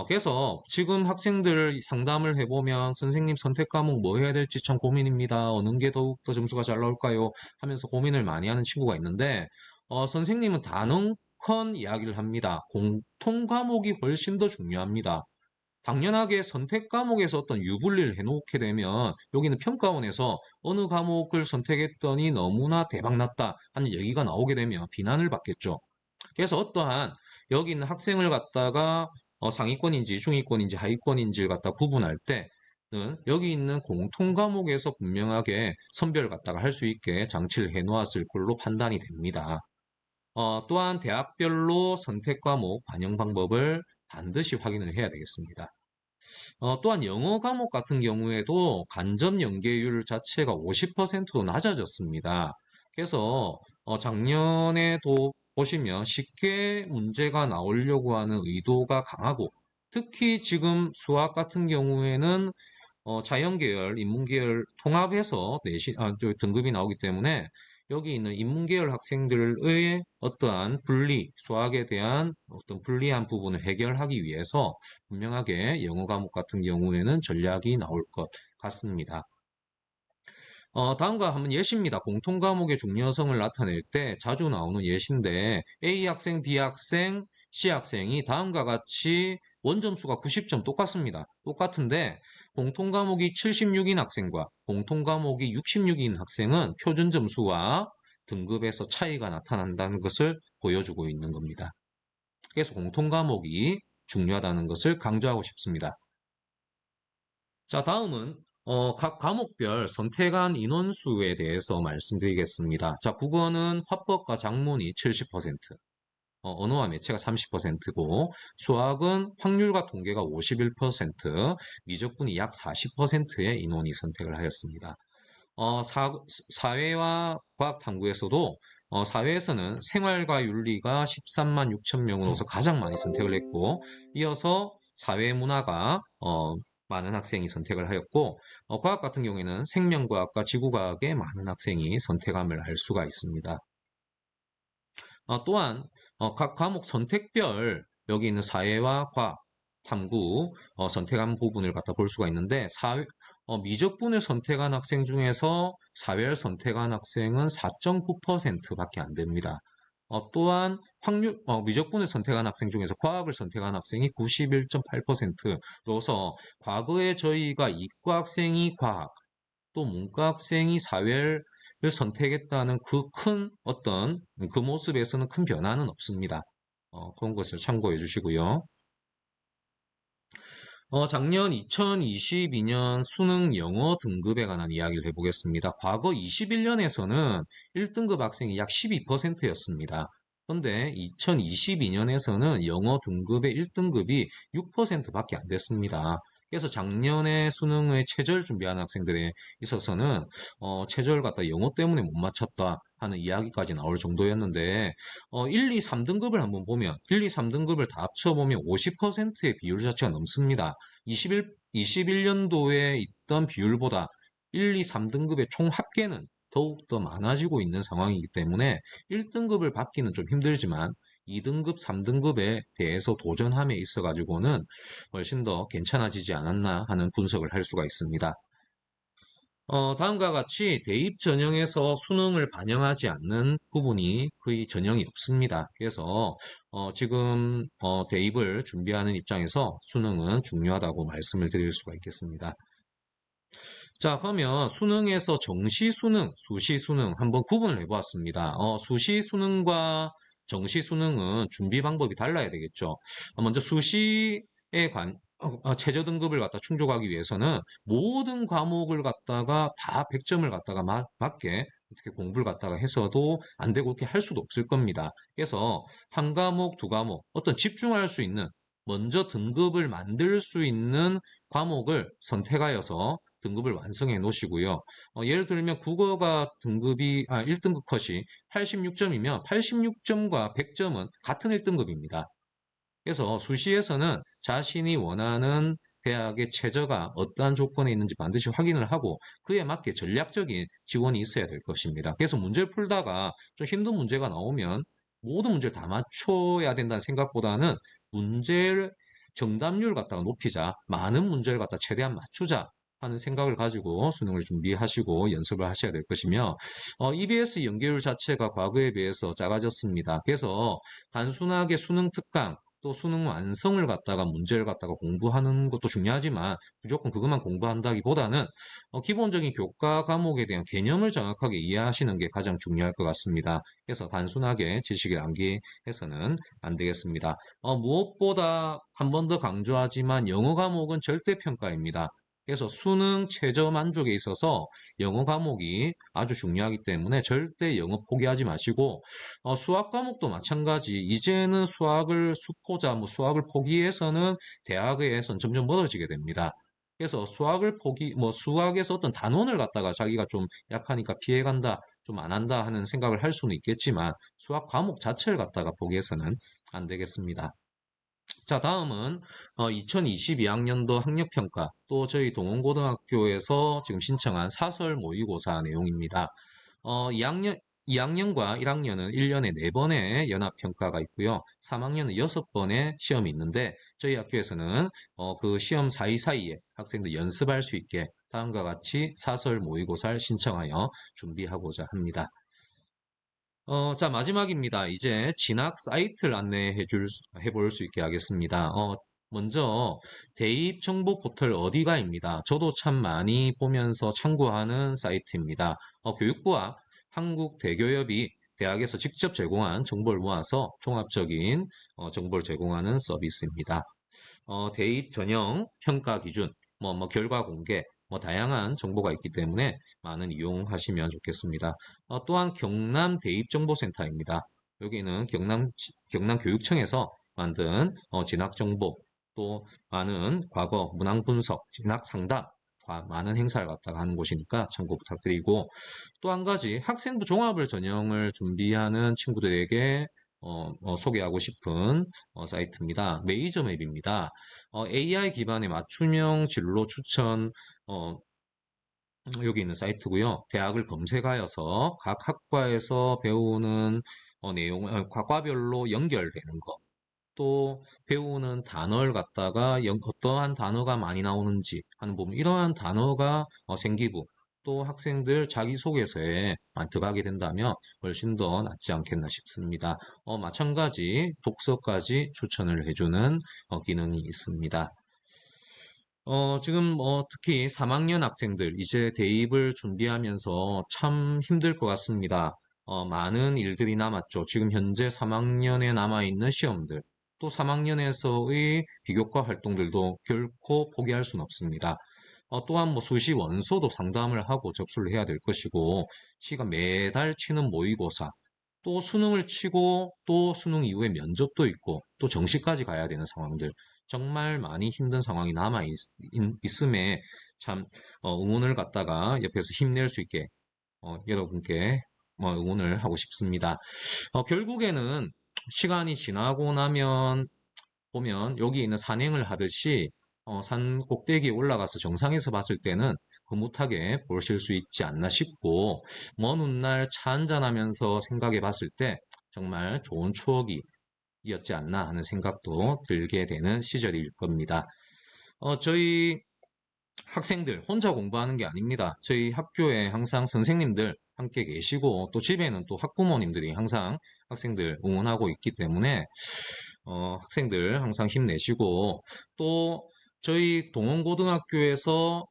그래서 지금 학생들 상담을 해보면 선생님 선택 과목 뭐 해야 될지 참 고민입니다. 어느 게 더욱더 점수가 잘 나올까요? 하면서 고민을 많이 하는 친구가 있는데 선생님은 단언컨 이야기를 합니다. 공통 과목이 훨씬 더 중요합니다. 당연하게 선택 과목에서 어떤 유불리를 해놓게 되면 여기는 평가원에서 어느 과목을 선택했더니 너무나 대박났다 하는 얘기가 나오게 되면 비난을 받겠죠. 그래서 어떠한 여기 있는 학생을 갖다가 상위권인지 중위권인지 하위권인지를 갖다 구분할 때는 여기 있는 공통 과목에서 분명하게 선별을 갖다가 할 수 있게 장치를 해놓았을 걸로 판단이 됩니다. 또한 대학별로 선택 과목 반영 방법을 반드시 확인을 해야 되겠습니다. 또한 영어 과목 같은 경우에도 간접 연계율 자체가 50%도 낮아졌습니다. 그래서 작년에도 보시면 쉽게 문제가 나오려고 하는 의도가 강하고 특히 지금 수학 같은 경우에는 자연계열, 인문계열 통합해서 등급이 나오기 때문에 여기 있는 인문계열 학생들의 어떠한 수학에 대한 어떤 불리한 부분을 해결하기 위해서 분명하게 영어 과목 같은 경우에는 전략이 나올 것 같습니다. 다음과 한번 예시입니다. 공통 과목의 중요성을 나타낼 때 자주 나오는 예시인데 A 학생, B 학생, C 학생이 다음과 같이 원점수가 90점 똑같습니다. 똑같은데 공통과목이 76인 학생과 공통과목이 66인 학생은 표준 점수와 등급에서 차이가 나타난다는 것을 보여주고 있는 겁니다. 그래서 공통과목이 중요하다는 것을 강조하고 싶습니다. 자, 다음은 각 과목별 선택한 인원수에 대해서 말씀드리겠습니다. 자, 국어는 화법과 작문이 70%, 언어와 매체가 30%고, 수학은 확률과 통계가 51%, 미적분이 약 40%의 인원이 선택을 하였습니다. 사회와 과학 탐구에서도 사회에서는 생활과 윤리가 13만 6천 명으로서 가장 많이 선택을 했고, 이어서 사회문화가 많은 학생이 선택을 하였고, 과학 같은 경우에는 생명과학과 지구과학에 많은 학생이 선택함을 알 수가 있습니다. 또한 각 과목 선택별 여기 있는 사회와 과학, 탐구 선택한 부분을 갖다 볼 수가 있는데 미적분을 선택한 학생 중에서 사회를 선택한 학생은 4.9%밖에 안 됩니다. 또한 미적분을 선택한 학생 중에서 과학을 선택한 학생이 91.8%로서 과거에 저희가 이과 학생이 과학, 또 문과 학생이 사회를 선택했다는 그 모습에서는 큰 변화는 없습니다. 그런 것을 참고해 주시고요. 작년 2022년 수능 영어 등급에 관한 이야기를 해보겠습니다. 과거 21년에서는 1등급 학생이 약 12%였습니다. 그런데 2022년에서는 영어 등급의 1등급이 6%밖에 안 됐습니다. 그래서 작년에 수능의 최저를 준비하는 학생들에 있어서는 최저를 갖다 영어 때문에 못 맞췄다 하는 이야기까지 나올 정도였는데 1, 2, 3등급을 한번 보면 1, 2, 3등급을 다 합쳐보면 50%의 비율 자체가 넘습니다. 21년도에 있던 비율보다 1, 2, 3등급의 총 합계는 더욱더 많아지고 있는 상황이기 때문에 1등급을 받기는 좀 힘들지만 2등급, 3등급에 대해서 도전함에 있어가지고는 훨씬 더 괜찮아지지 않았나 하는 분석을 할 수가 있습니다. 다음과 같이 대입 전형에서 수능을 반영하지 않는 부분이 거의 전형이 없습니다. 그래서 지금 대입을 준비하는 입장에서 수능은 중요하다고 말씀을 드릴 수가 있겠습니다. 자, 그러면 수능에서 정시수능, 수시수능 한번 구분을 해보았습니다. 수시수능과 정시수능은 준비 방법이 달라야 되겠죠. 먼저 수시에 최저 등급을 갖다 충족하기 위해서는 모든 과목을 갖다가 다 100점을 갖다가 맞게 어떻게 공부를 갖다가 해서도 안 되고 그렇게 할 수도 없을 겁니다. 그래서 한 과목, 두 과목 어떤 집중할 수 있는 먼저 등급을 만들 수 있는 과목을 선택하여서 등급을 완성해 놓으시고요. 예를 들면 국어가 등급이 1등급 컷이 86점이면 86점과 100점은 같은 1등급입니다. 그래서 수시에서는 자신이 원하는 대학의 최저가 어떠한 조건에 있는지 반드시 확인을 하고 그에 맞게 전략적인 지원이 있어야 될 것입니다. 그래서 문제를 풀다가 좀 힘든 문제가 나오면 모든 문제를 다 맞춰야 된다는 생각보다는 문제를 정답률 갖다가 높이자, 많은 문제를 갖다 최대한 맞추자 하는 생각을 가지고 수능을 준비하시고 연습을 하셔야 될 것이며 EBS 연계율 자체가 과거에 비해서 작아졌습니다. 그래서 단순하게 수능 특강 또 수능 완성을 갖다가 문제를 갖다가 공부하는 것도 중요하지만 무조건 그것만 공부한다기보다는 기본적인 교과 과목에 대한 개념을 정확하게 이해하시는 게 가장 중요할 것 같습니다. 그래서 단순하게 지식을 암기해서는 안 되겠습니다. 무엇보다 한 번 더 강조하지만 영어 과목은 절대평가입니다. 그래서 수능 최저 만족에 있어서 영어 과목이 아주 중요하기 때문에 절대 영어 포기하지 마시고 수학 과목도 마찬가지. 이제는 수학을 포기해서는 대학에선 점점 멀어지게 됩니다. 그래서 수학에서 어떤 단원을 갖다가 자기가 좀 약하니까 피해간다, 좀 안 한다 하는 생각을 할 수는 있겠지만 수학 과목 자체를 갖다가 포기해서는 안 되겠습니다. 자, 다음은 2022학년도 학력평가 또 저희 동원고등학교에서 지금 신청한 사설 모의고사 내용입니다. 2학년과 1학년은 1년에 4번의 연합평가가 있고요. 3학년은 6번의 시험이 있는데 저희 학교에서는 그 시험 사이사이에 학생들 연습할 수 있게 다음과 같이 사설 모의고사를 신청하여 준비하고자 합니다. 자, 마지막입니다. 이제 진학 사이트를 해볼 수 있게 하겠습니다. 먼저 대입 정보 포털 어디가입니다. 저도 참 많이 보면서 참고하는 사이트입니다. 교육부와 한국대교협이 대학에서 직접 제공한 정보를 모아서 종합적인 정보를 제공하는 서비스입니다. 대입 전형, 평가 기준, 결과 공개, 다양한 정보가 있기 때문에 많은 이용하시면 좋겠습니다. 또한 경남 대입정보센터입니다. 여기는 경남교육청에서 만든 진학 정보, 또 많은 과거 문항 분석, 진학 상담, 많은 행사를 갖다가 하는 곳이니까 참고 부탁드리고, 또 한 가지 학생부 종합을 전형을 준비하는 친구들에게 소개하고 싶은 사이트입니다. 메이저맵입니다. AI 기반의 맞춤형 진로 추천 여기 있는 사이트고요. 대학을 검색하여서 각 학과에서 배우는 내용, 과별로 연결되는 거. 또 배우는 단어를 갖다가 어떠한 단어가 많이 나오는지 하는 부분, 이러한 단어가 생기부, 또 학생들 자기소개서에 들어가게 된다면 훨씬 더 낫지 않겠나 싶습니다. 마찬가지 독서까지 추천을 해주는 기능이 있습니다. 지금 특히 3학년 학생들 이제 대입을 준비하면서 참 힘들 것 같습니다. 많은 일들이 남았죠. 지금 현재 3학년에 남아있는 시험들, 또 3학년에서의 비교과 활동들도 결코 포기할 수는 없습니다. 또한 수시 원서도 상담을 하고 접수를 해야 될 것이고, 매달 치는 모의고사, 또 수능을 치고 또 수능 이후에 면접도 있고 또 정시까지 가야 되는 상황들, 정말 많이 힘든 상황이 남아 있음에 참 응원을 갖다가 옆에서 힘낼 수 있게 여러분께 응원을 하고 싶습니다. 결국에는 시간이 지나고 나면 보면 여기 있는 산행을 하듯이 산 꼭대기에 올라가서 정상에서 봤을 때는 흐뭇하게 보실 수 있지 않나 싶고, 먼 훗날 차 한잔하면서 생각해 봤을 때 정말 좋은 추억이었지 않나 하는 생각도 들게 되는 시절일 겁니다. 저희 학생들 혼자 공부하는 게 아닙니다. 저희 학교에 항상 선생님들 함께 계시고, 또 집에는 또 학부모님들이 항상 학생들 응원하고 있기 때문에 학생들 항상 힘내시고, 또 저희 동원고등학교에서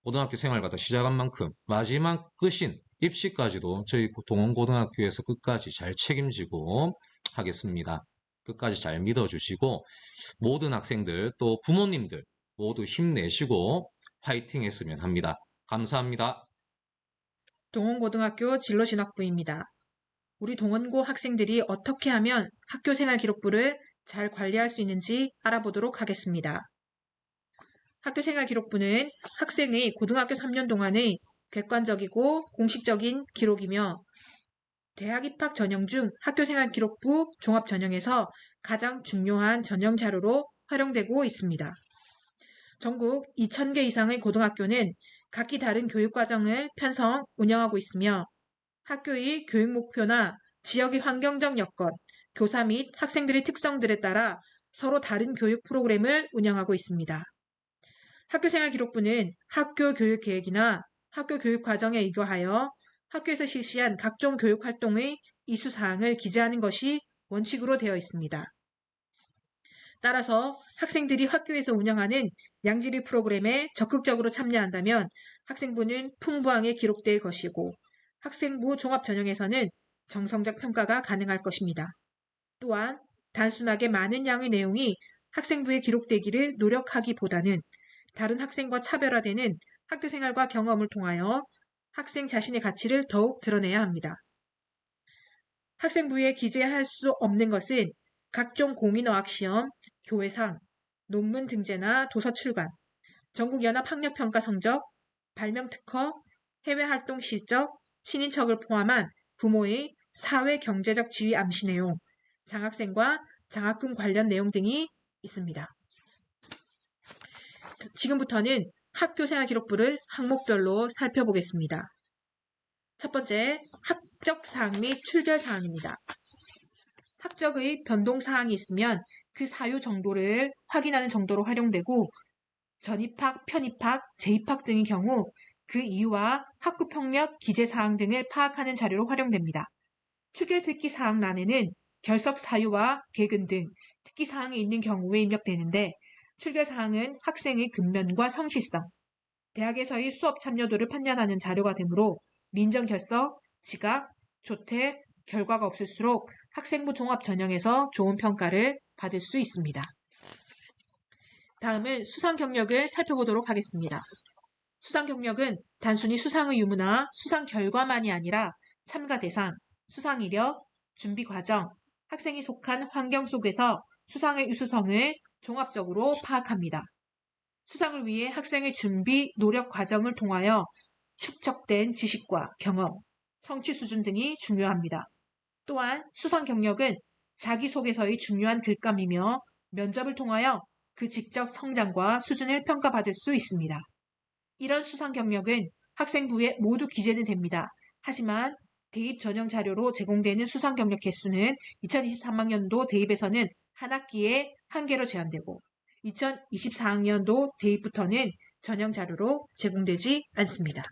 고등학교 생활 갖다 시작한 만큼 마지막 끝인 입시까지도 저희 동원고등학교에서 끝까지 잘 책임지고 하겠습니다. 끝까지 잘 믿어주시고, 모든 학생들 또 부모님들 모두 힘내시고 파이팅 했으면 합니다. 감사합니다. 동원고등학교 진로진학부입니다. 우리 동원고 학생들이 어떻게 하면 학교생활 기록부를 잘 관리할 수 있는지 알아보도록 하겠습니다. 학교생활 기록부는 학생의 고등학교 3년 동안의 객관적이고 공식적인 기록이며 대학 입학 전형 중 학교생활 기록부 종합 전형에서 가장 중요한 전형 자료로 활용되고 있습니다. 전국 2,000개 이상의 고등학교는 각기 다른 교육과정을 편성, 운영하고 있으며 학교의 교육 목표나 지역의 환경적 여건, 교사 및 학생들의 특성들에 따라 서로 다른 교육 프로그램을 운영하고 있습니다. 학교생활 기록부는 학교 교육 계획이나 학교 교육 과정에 의거하여 학교에서 실시한 각종 교육 활동의 이수사항을 기재하는 것이 원칙으로 되어 있습니다. 따라서 학생들이 학교에서 운영하는 양질의 프로그램에 적극적으로 참여한다면 학생부는 풍부하게 기록될 것이고, 학생부 종합 전형에서는 정성적 평가가 가능할 것입니다. 또한 단순하게 많은 양의 내용이 학생부에 기록되기를 노력하기보다는 다른 학생과 차별화되는 학교생활과 경험을 통하여 학생 자신의 가치를 더욱 드러내야 합니다. 학생부에 기재할 수 없는 것은 각종 공인어학시험, 교회상, 논문 등재나 도서 출간, 전국연합학력평가 성적, 발명특허, 해외활동 실적, 친인척을 포함한 부모의 사회경제적 지위 암시 내용, 장학생과 장학금 관련 내용 등이 있습니다. 지금부터는 학교생활 기록부를 항목별로 살펴보겠습니다. 첫 번째, 학적사항 및 출결사항입니다. 학적의 변동사항이 있으면 그 사유 정도를 확인하는 정도로 활용되고, 전입학, 편입학, 재입학 등의 경우 그 이유와 학구평력 기재사항 등을 파악하는 자료로 활용됩니다. 출결특기 사항란에는 결석 사유와 개근 등 특기사항이 있는 경우에 입력되는데 출결사항은 학생의 근면과 성실성, 대학에서의 수업 참여도를 판단하는 자료가 되므로 민정결석, 지각, 조퇴, 결과가 없을수록 학생부 종합 전형에서 좋은 평가를 받을 수 있습니다. 다음은 수상 경력을 살펴보도록 하겠습니다. 수상 경력은 단순히 수상의 유무나 수상 결과만이 아니라 참가 대상, 수상 이력, 준비 과정, 학생이 속한 환경 속에서 수상의 유수성을 종합적으로 파악합니다. 수상을 위해 학생의 준비, 노력 과정을 통하여 축적된 지식과 경험, 성취 수준 등이 중요합니다. 또한 수상 경력은 자기소개서의 중요한 글감이며 면접을 통하여 그 직접 성장과 수준을 평가받을 수 있습니다. 이런 수상 경력은 학생부에 모두 기재는 됩니다. 하지만 대입 전형 자료로 제공되는 수상 경력 개수는 2023학년도 대입에서는 한 학기에 1개로 제한되고 2024학년도 대입부터는 전형 자료로 제공되지 않습니다.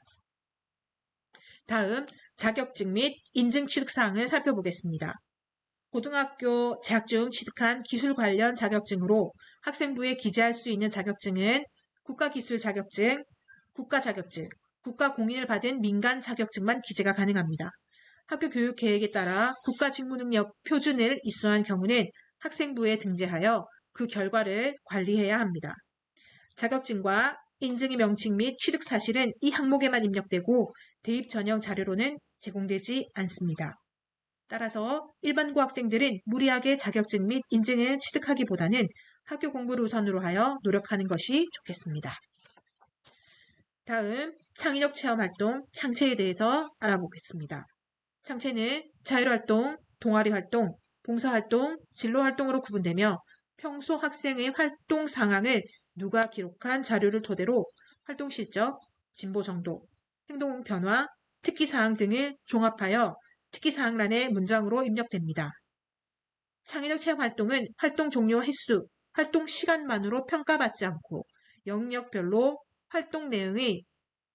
다음 자격증 및 인증 취득 사항을 살펴보겠습니다. 고등학교 재학 중 취득한 기술 관련 자격증으로 학생부에 기재할 수 있는 자격증은 국가기술 자격증, 국가자격증, 국가공인을 받은 민간 자격증만 기재가 가능합니다. 학교 교육 계획에 따라 국가직무능력 표준을 이수한 경우는 학생부에 등재하여 그 결과를 관리해야 합니다. 자격증과 인증의 명칭 및 취득 사실은 이 항목에만 입력되고 대입 전형 자료로는 제공되지 않습니다. 따라서 일반고 학생들은 무리하게 자격증 및 인증을 취득하기보다는 학교 공부를 우선으로 하여 노력하는 것이 좋겠습니다. 다음 창의력 체험활동, 창체에 대해서 알아보겠습니다. 창체는 자율활동, 동아리활동, 봉사활동, 진로활동으로 구분되며 평소 학생의 활동 상황을 누가 기록한 자료를 토대로 활동 실적, 진보 정도, 행동 변화, 특기사항 등을 종합하여 특기사항란의 문장으로 입력됩니다. 창의력 체험활동은 활동 종료 횟수, 활동 시간만으로 평가받지 않고 영역별로 활동 내용의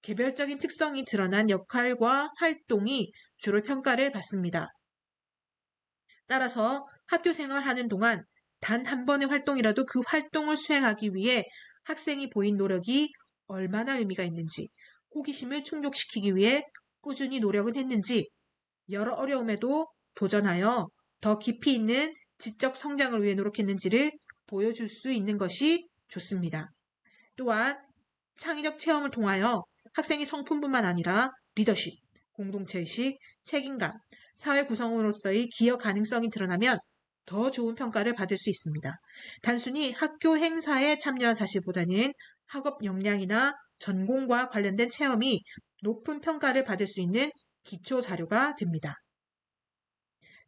개별적인 특성이 드러난 역할과 활동이 주로 평가를 받습니다. 따라서 학교 생활하는 동안 단 한 번의 활동이라도 그 활동을 수행하기 위해 학생이 보인 노력이 얼마나 의미가 있는지, 호기심을 충족시키기 위해 꾸준히 노력은 했는지, 여러 어려움에도 도전하여 더 깊이 있는 지적 성장을 위해 노력했는지를 보여줄 수 있는 것이 좋습니다. 또한 창의적 체험을 통하여 학생의 성품뿐만 아니라 리더십, 공동체의식, 책임감, 사회 구성원으로서의 기여 가능성이 드러나면 더 좋은 평가를 받을 수 있습니다. 단순히 학교 행사에 참여한 사실보다는 학업 역량이나 전공과 관련된 체험이 높은 평가를 받을 수 있는 기초 자료가 됩니다.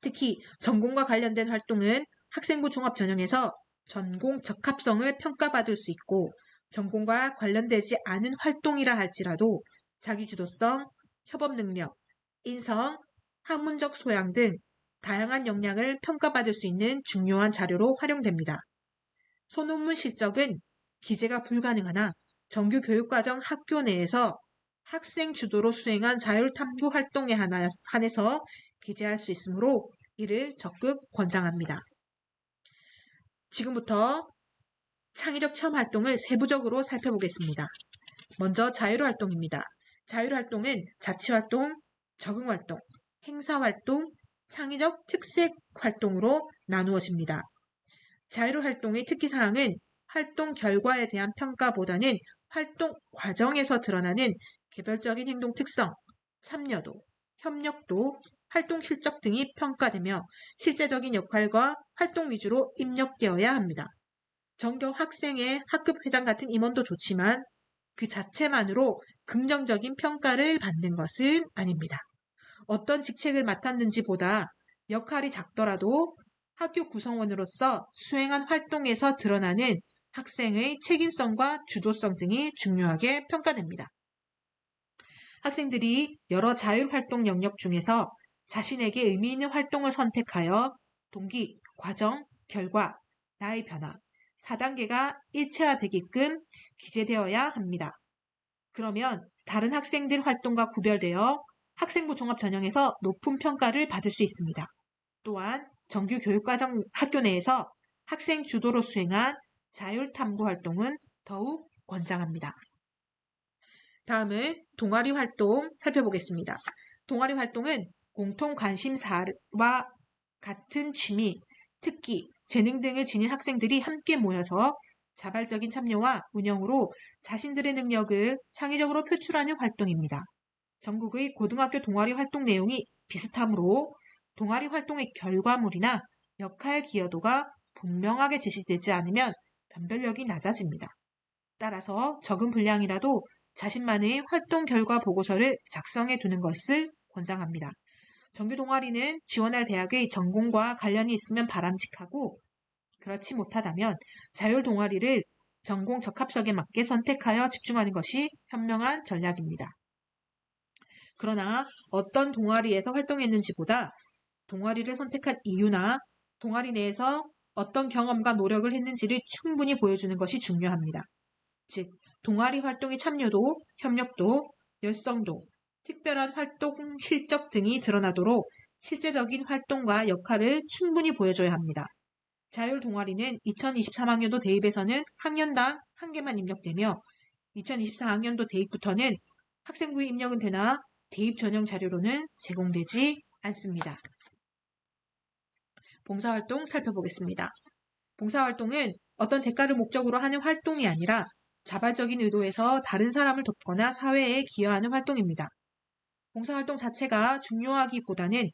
특히 전공과 관련된 활동은 학생부 종합 전형에서 전공 적합성을 평가받을 수 있고 전공과 관련되지 않은 활동이라 할지라도 자기주도성, 협업 능력, 인성, 학문적 소양 등 다양한 역량을 평가받을 수 있는 중요한 자료로 활용됩니다. 소논문 실적은 기재가 불가능하나 정규 교육과정 학교 내에서 학생 주도로 수행한 자율탐구 활동에 한해서 기재할 수 있으므로 이를 적극 권장합니다. 지금부터 창의적 체험 활동을 세부적으로 살펴보겠습니다. 먼저 자율활동입니다. 자율활동은 자치활동, 적응활동, 행사활동, 창의적 특색 활동으로 나누어집니다. 자율활동의 특기사항은 활동 결과에 대한 평가보다는 활동 과정에서 드러나는 개별적인 행동 특성, 참여도, 협력도, 활동 실적 등이 평가되며 실제적인 역할과 활동 위주로 입력되어야 합니다. 전교 학생의 학급 회장 같은 임원도 좋지만 그 자체만으로 긍정적인 평가를 받는 것은 아닙니다. 어떤 직책을 맡았는지 보다 역할이 작더라도 학교 구성원으로서 수행한 활동에서 드러나는 학생의 책임성과 주도성 등이 중요하게 평가됩니다. 학생들이 여러 자율활동 영역 중에서 자신에게 의미 있는 활동을 선택하여 동기, 과정, 결과, 나의 변화, 4단계가 일체화되게끔 기재되어야 합니다. 그러면 다른 학생들 활동과 구별되어 학생부 종합 전형에서 높은 평가를 받을 수 있습니다. 또한 정규 교육과정 학교 내에서 학생 주도로 수행한 자율탐구 활동은 더욱 권장합니다. 다음은 동아리 활동 살펴보겠습니다. 동아리 활동은 공통 관심사와 같은 취미, 특기, 재능 등을 지닌 학생들이 함께 모여서 자발적인 참여와 운영으로 자신들의 능력을 창의적으로 표출하는 활동입니다. 전국의 고등학교 동아리 활동 내용이 비슷하므로 동아리 활동의 결과물이나 역할 기여도가 분명하게 제시되지 않으면 변별력이 낮아집니다. 따라서 적은 분량이라도 자신만의 활동 결과 보고서를 작성해 두는 것을 권장합니다. 정규 동아리는 지원할 대학의 전공과 관련이 있으면 바람직하고 그렇지 못하다면 자율 동아리를 전공 적합성에 맞게 선택하여 집중하는 것이 현명한 전략입니다. 그러나 어떤 동아리에서 활동했는지보다 동아리를 선택한 이유나 동아리 내에서 어떤 경험과 노력을 했는지를 충분히 보여주는 것이 중요합니다. 즉, 동아리 활동의 참여도, 협력도, 열성도, 특별한 활동 실적 등이 드러나도록 실제적인 활동과 역할을 충분히 보여줘야 합니다. 자율 동아리는 2023학년도 대입에서는 학년당 1개만 입력되며 2024학년도 대입부터는 학생부에 입력은 되나 대입 전형 자료로는 제공되지 않습니다. 봉사활동 살펴보겠습니다. 봉사활동은 어떤 대가를 목적으로 하는 활동이 아니라 자발적인 의도에서 다른 사람을 돕거나 사회에 기여하는 활동입니다. 봉사활동 자체가 중요하기보다는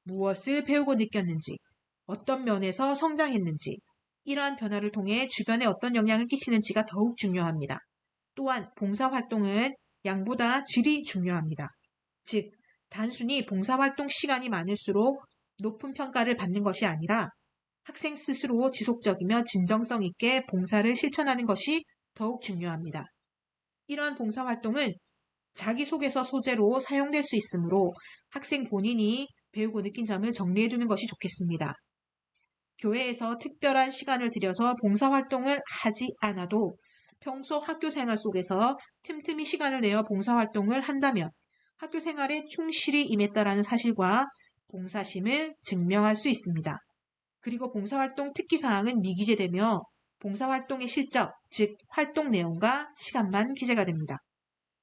무엇을 배우고 느꼈는지, 어떤 면에서 성장했는지, 이러한 변화를 통해 주변에 어떤 영향을 끼치는지가 더욱 중요합니다. 또한 봉사활동은 양보다 질이 중요합니다. 즉, 단순히 봉사활동 시간이 많을수록 높은 평가를 받는 것이 아니라 학생 스스로 지속적이며 진정성 있게 봉사를 실천하는 것이 더욱 중요합니다. 이러한 봉사활동은 자기소개서 소재로 사용될 수 있으므로 학생 본인이 배우고 느낀 점을 정리해두는 것이 좋겠습니다. 교회에서 특별한 시간을 들여서 봉사활동을 하지 않아도 평소 학교 생활 속에서 틈틈이 시간을 내어 봉사활동을 한다면 학교 생활에 충실히 임했다라는 사실과 봉사심을 증명할 수 있습니다. 그리고 봉사활동 특기사항은 미기재되며 봉사활동의 실적, 즉 활동 내용과 시간만 기재가 됩니다.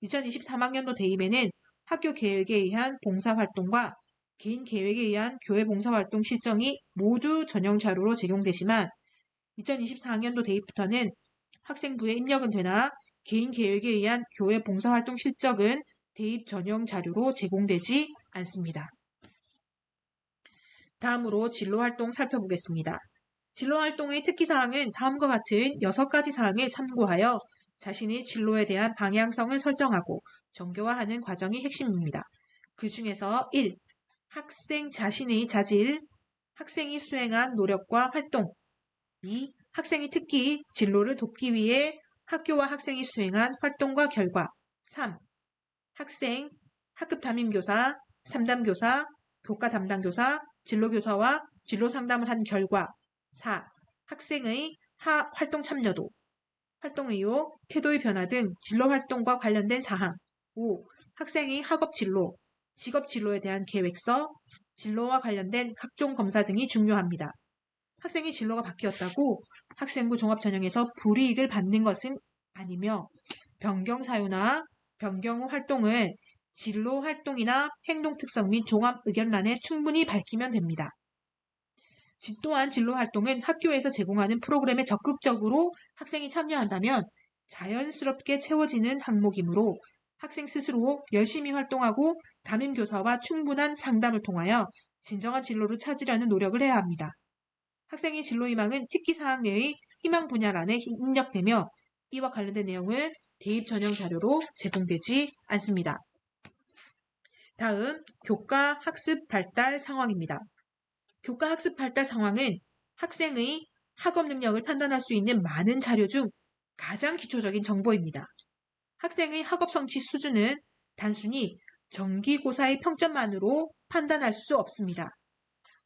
2023학년도 대입에는 학교 계획에 의한 봉사활동과 개인 계획에 의한 교회 봉사활동 실정이 모두 전형 자료로 제공되지만 2024학년도 대입부터는 학생부에 입력은 되나 개인 계획에 의한 교회 봉사활동 실적은 대입 전형 자료로 제공되지 않습니다. 다음으로 진로활동 살펴보겠습니다. 진로활동의 특기사항은 다음과 같은 6가지 사항을 참고하여 자신의 진로에 대한 방향성을 설정하고 정교화하는 과정이 핵심입니다. 그 중에서 1. 학생 자신의 자질, 학생이 수행한 노력과 활동. 2. 학생이 특기, 진로를 돕기 위해 학교와 학생이 수행한 활동과 결과. 3. 학생, 학급 담임교사, 3담교사, 교과 담당교사, 진로교사와 진로상담을 한 결과. 4. 학생의 활동 참여도, 활동 의욕, 태도의 변화 등 진로활동과 관련된 사항. 5. 학생의 학업 진로, 직업 진로에 대한 계획서, 진로와 관련된 각종 검사 등이 중요합니다. 학생의 진로가 바뀌었다고 학생부 종합전형에서 불이익을 받는 것은 아니며 변경 사유나 변경 후 활동을 진로 활동이나 행동 특성 및 종합 의견란에 충분히 밝히면 됩니다. 또한 진로 활동은 학교에서 제공하는 프로그램에 적극적으로 학생이 참여한다면 자연스럽게 채워지는 항목이므로 학생 스스로 열심히 활동하고 담임교사와 충분한 상담을 통하여 진정한 진로를 찾으려는 노력을 해야 합니다. 학생의 진로 희망은 특기사항 내의 희망 분야란에 입력되며 이와 관련된 내용은 대입 전형 자료로 제공되지 않습니다. 다음, 교과 학습 발달 상황입니다. 교과 학습 발달 상황은 학생의 학업 능력을 판단할 수 있는 많은 자료 중 가장 기초적인 정보입니다. 학생의 학업 성취 수준은 단순히 정기고사의 평점만으로 판단할 수 없습니다.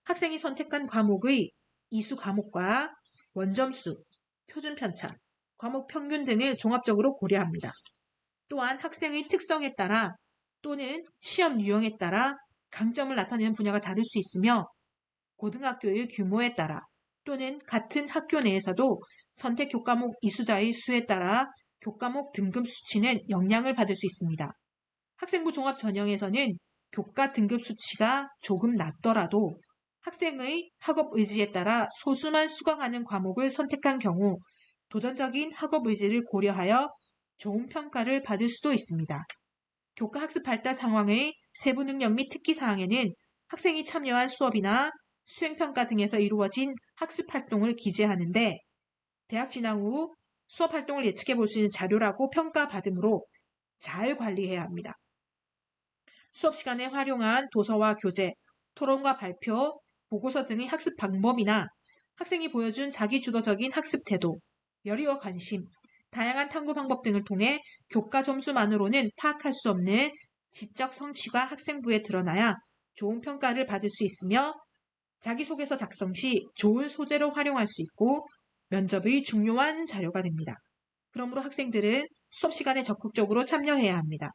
학생이 선택한 과목의 이수 과목과 원점수, 표준 편차, 과목 평균 등을 종합적으로 고려합니다. 또한 학생의 특성에 따라 또는 시험 유형에 따라 강점을 나타내는 분야가 다를 수 있으며 고등학교의 규모에 따라 또는 같은 학교 내에서도 선택 교과목 이수자의 수에 따라 교과목 등급 수치는 영향을 받을 수 있습니다. 학생부 종합 전형에서는 교과 등급 수치가 조금 낮더라도 학생의 학업 의지에 따라 소수만 수강하는 과목을 선택한 경우 도전적인 학업 의지를 고려하여 좋은 평가를 받을 수도 있습니다. 교과 학습 발달 상황의 세부 능력 및 특기 사항에는 학생이 참여한 수업이나 수행평가 등에서 이루어진 학습 활동을 기재하는데 대학 진학 후 수업 활동을 예측해 볼 수 있는 자료라고 평가받으므로 잘 관리해야 합니다. 수업 시간에 활용한 도서와 교재, 토론과 발표, 보고서 등의 학습 방법이나 학생이 보여준 자기주도적인 학습 태도, 열의와 관심, 다양한 탐구 방법 등을 통해 교과 점수만으로는 파악할 수 없는 지적 성취가 학생부에 드러나야 좋은 평가를 받을 수 있으며 자기소개서 작성 시 좋은 소재로 활용할 수 있고 면접의 중요한 자료가 됩니다. 그러므로 학생들은 수업 시간에 적극적으로 참여해야 합니다.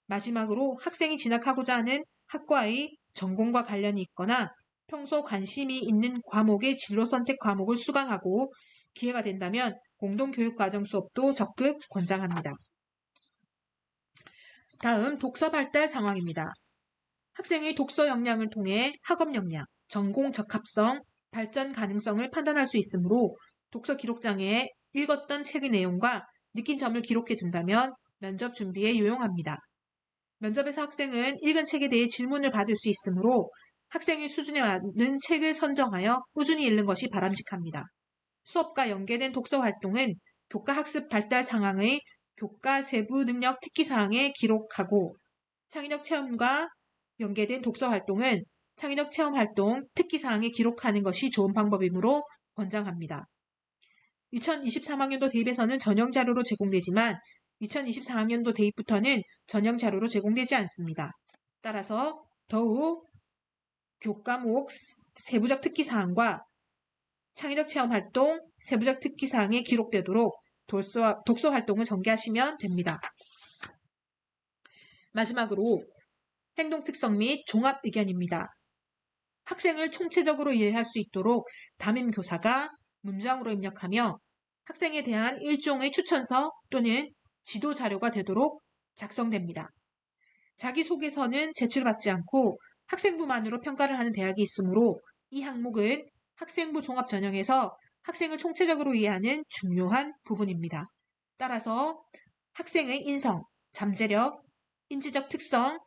마지막으로 학생이 진학하고자 하는 학과의 전공과 관련이 있거나 평소 관심이 있는 과목의 진로 선택 과목을 수강하고 기회가 된다면 공동교육과정 수업도 적극 권장합니다. 다음 독서 발달 상황입니다. 학생의 독서 역량을 통해 학업 역량, 전공 적합성, 발전 가능성을 판단할 수 있으므로 독서 기록장에 읽었던 책의 내용과 느낀 점을 기록해 둔다면 면접 준비에 유용합니다. 면접에서 학생은 읽은 책에 대해 질문을 받을 수 있으므로 학생의 수준에 맞는 책을 선정하여 꾸준히 읽는 것이 바람직합니다. 수업과 연계된 독서 활동은 교과 학습 발달 상황의 교과 세부 능력 특기 사항에 기록하고 창의력 체험과 연계된 독서 활동은 창의력 체험 활동 특기 사항에 기록하는 것이 좋은 방법이므로 권장합니다. 2023학년도 대입에서는 전형 자료로 제공되지만 2024학년도 대입부터는 전형 자료로 제공되지 않습니다. 따라서 더욱 교과목 세부적 특기 사항과 창의력 체험 활동, 세부적 특기 사항에 기록되도록 독서 활동을 전개하시면 됩니다. 마지막으로 행동 특성 및 종합 의견입니다. 학생을 총체적으로 이해할 수 있도록 담임 교사가 문장으로 입력하며 학생에 대한 일종의 추천서 또는 지도 자료가 되도록 작성됩니다. 자기소개서는 제출받지 않고 학생부만으로 평가를 하는 대학이 있으므로 이 항목은 학생부 종합 전형에서 학생을 총체적으로 이해하는 중요한 부분입니다. 따라서 학생의 인성, 잠재력, 인지적 특성,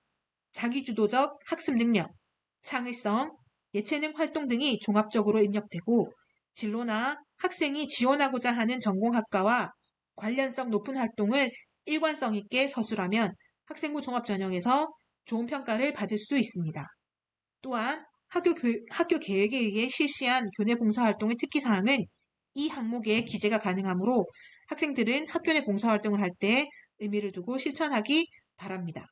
자기주도적 학습 능력, 창의성, 예체능 활동 등이 종합적으로 입력되고 진로나 학생이 지원하고자 하는 전공학과와 관련성 높은 활동을 일관성 있게 서술하면 학생부 종합 전형에서 좋은 평가를 받을 수 있습니다. 또한 학교 계획에 의해 실시한 교내 봉사활동의 특기사항은 이 항목에 기재가 가능하므로 학생들은 학교 내 봉사활동을 할 때 의미를 두고 실천하기 바랍니다.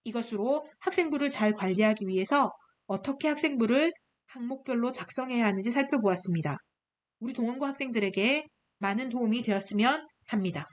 이것으로 학생부를 잘 관리하기 위해서 어떻게 학생부를 항목별로 작성해야 하는지 살펴보았습니다. 우리 동원고 학생들에게 많은 도움이 되었으면 합니다.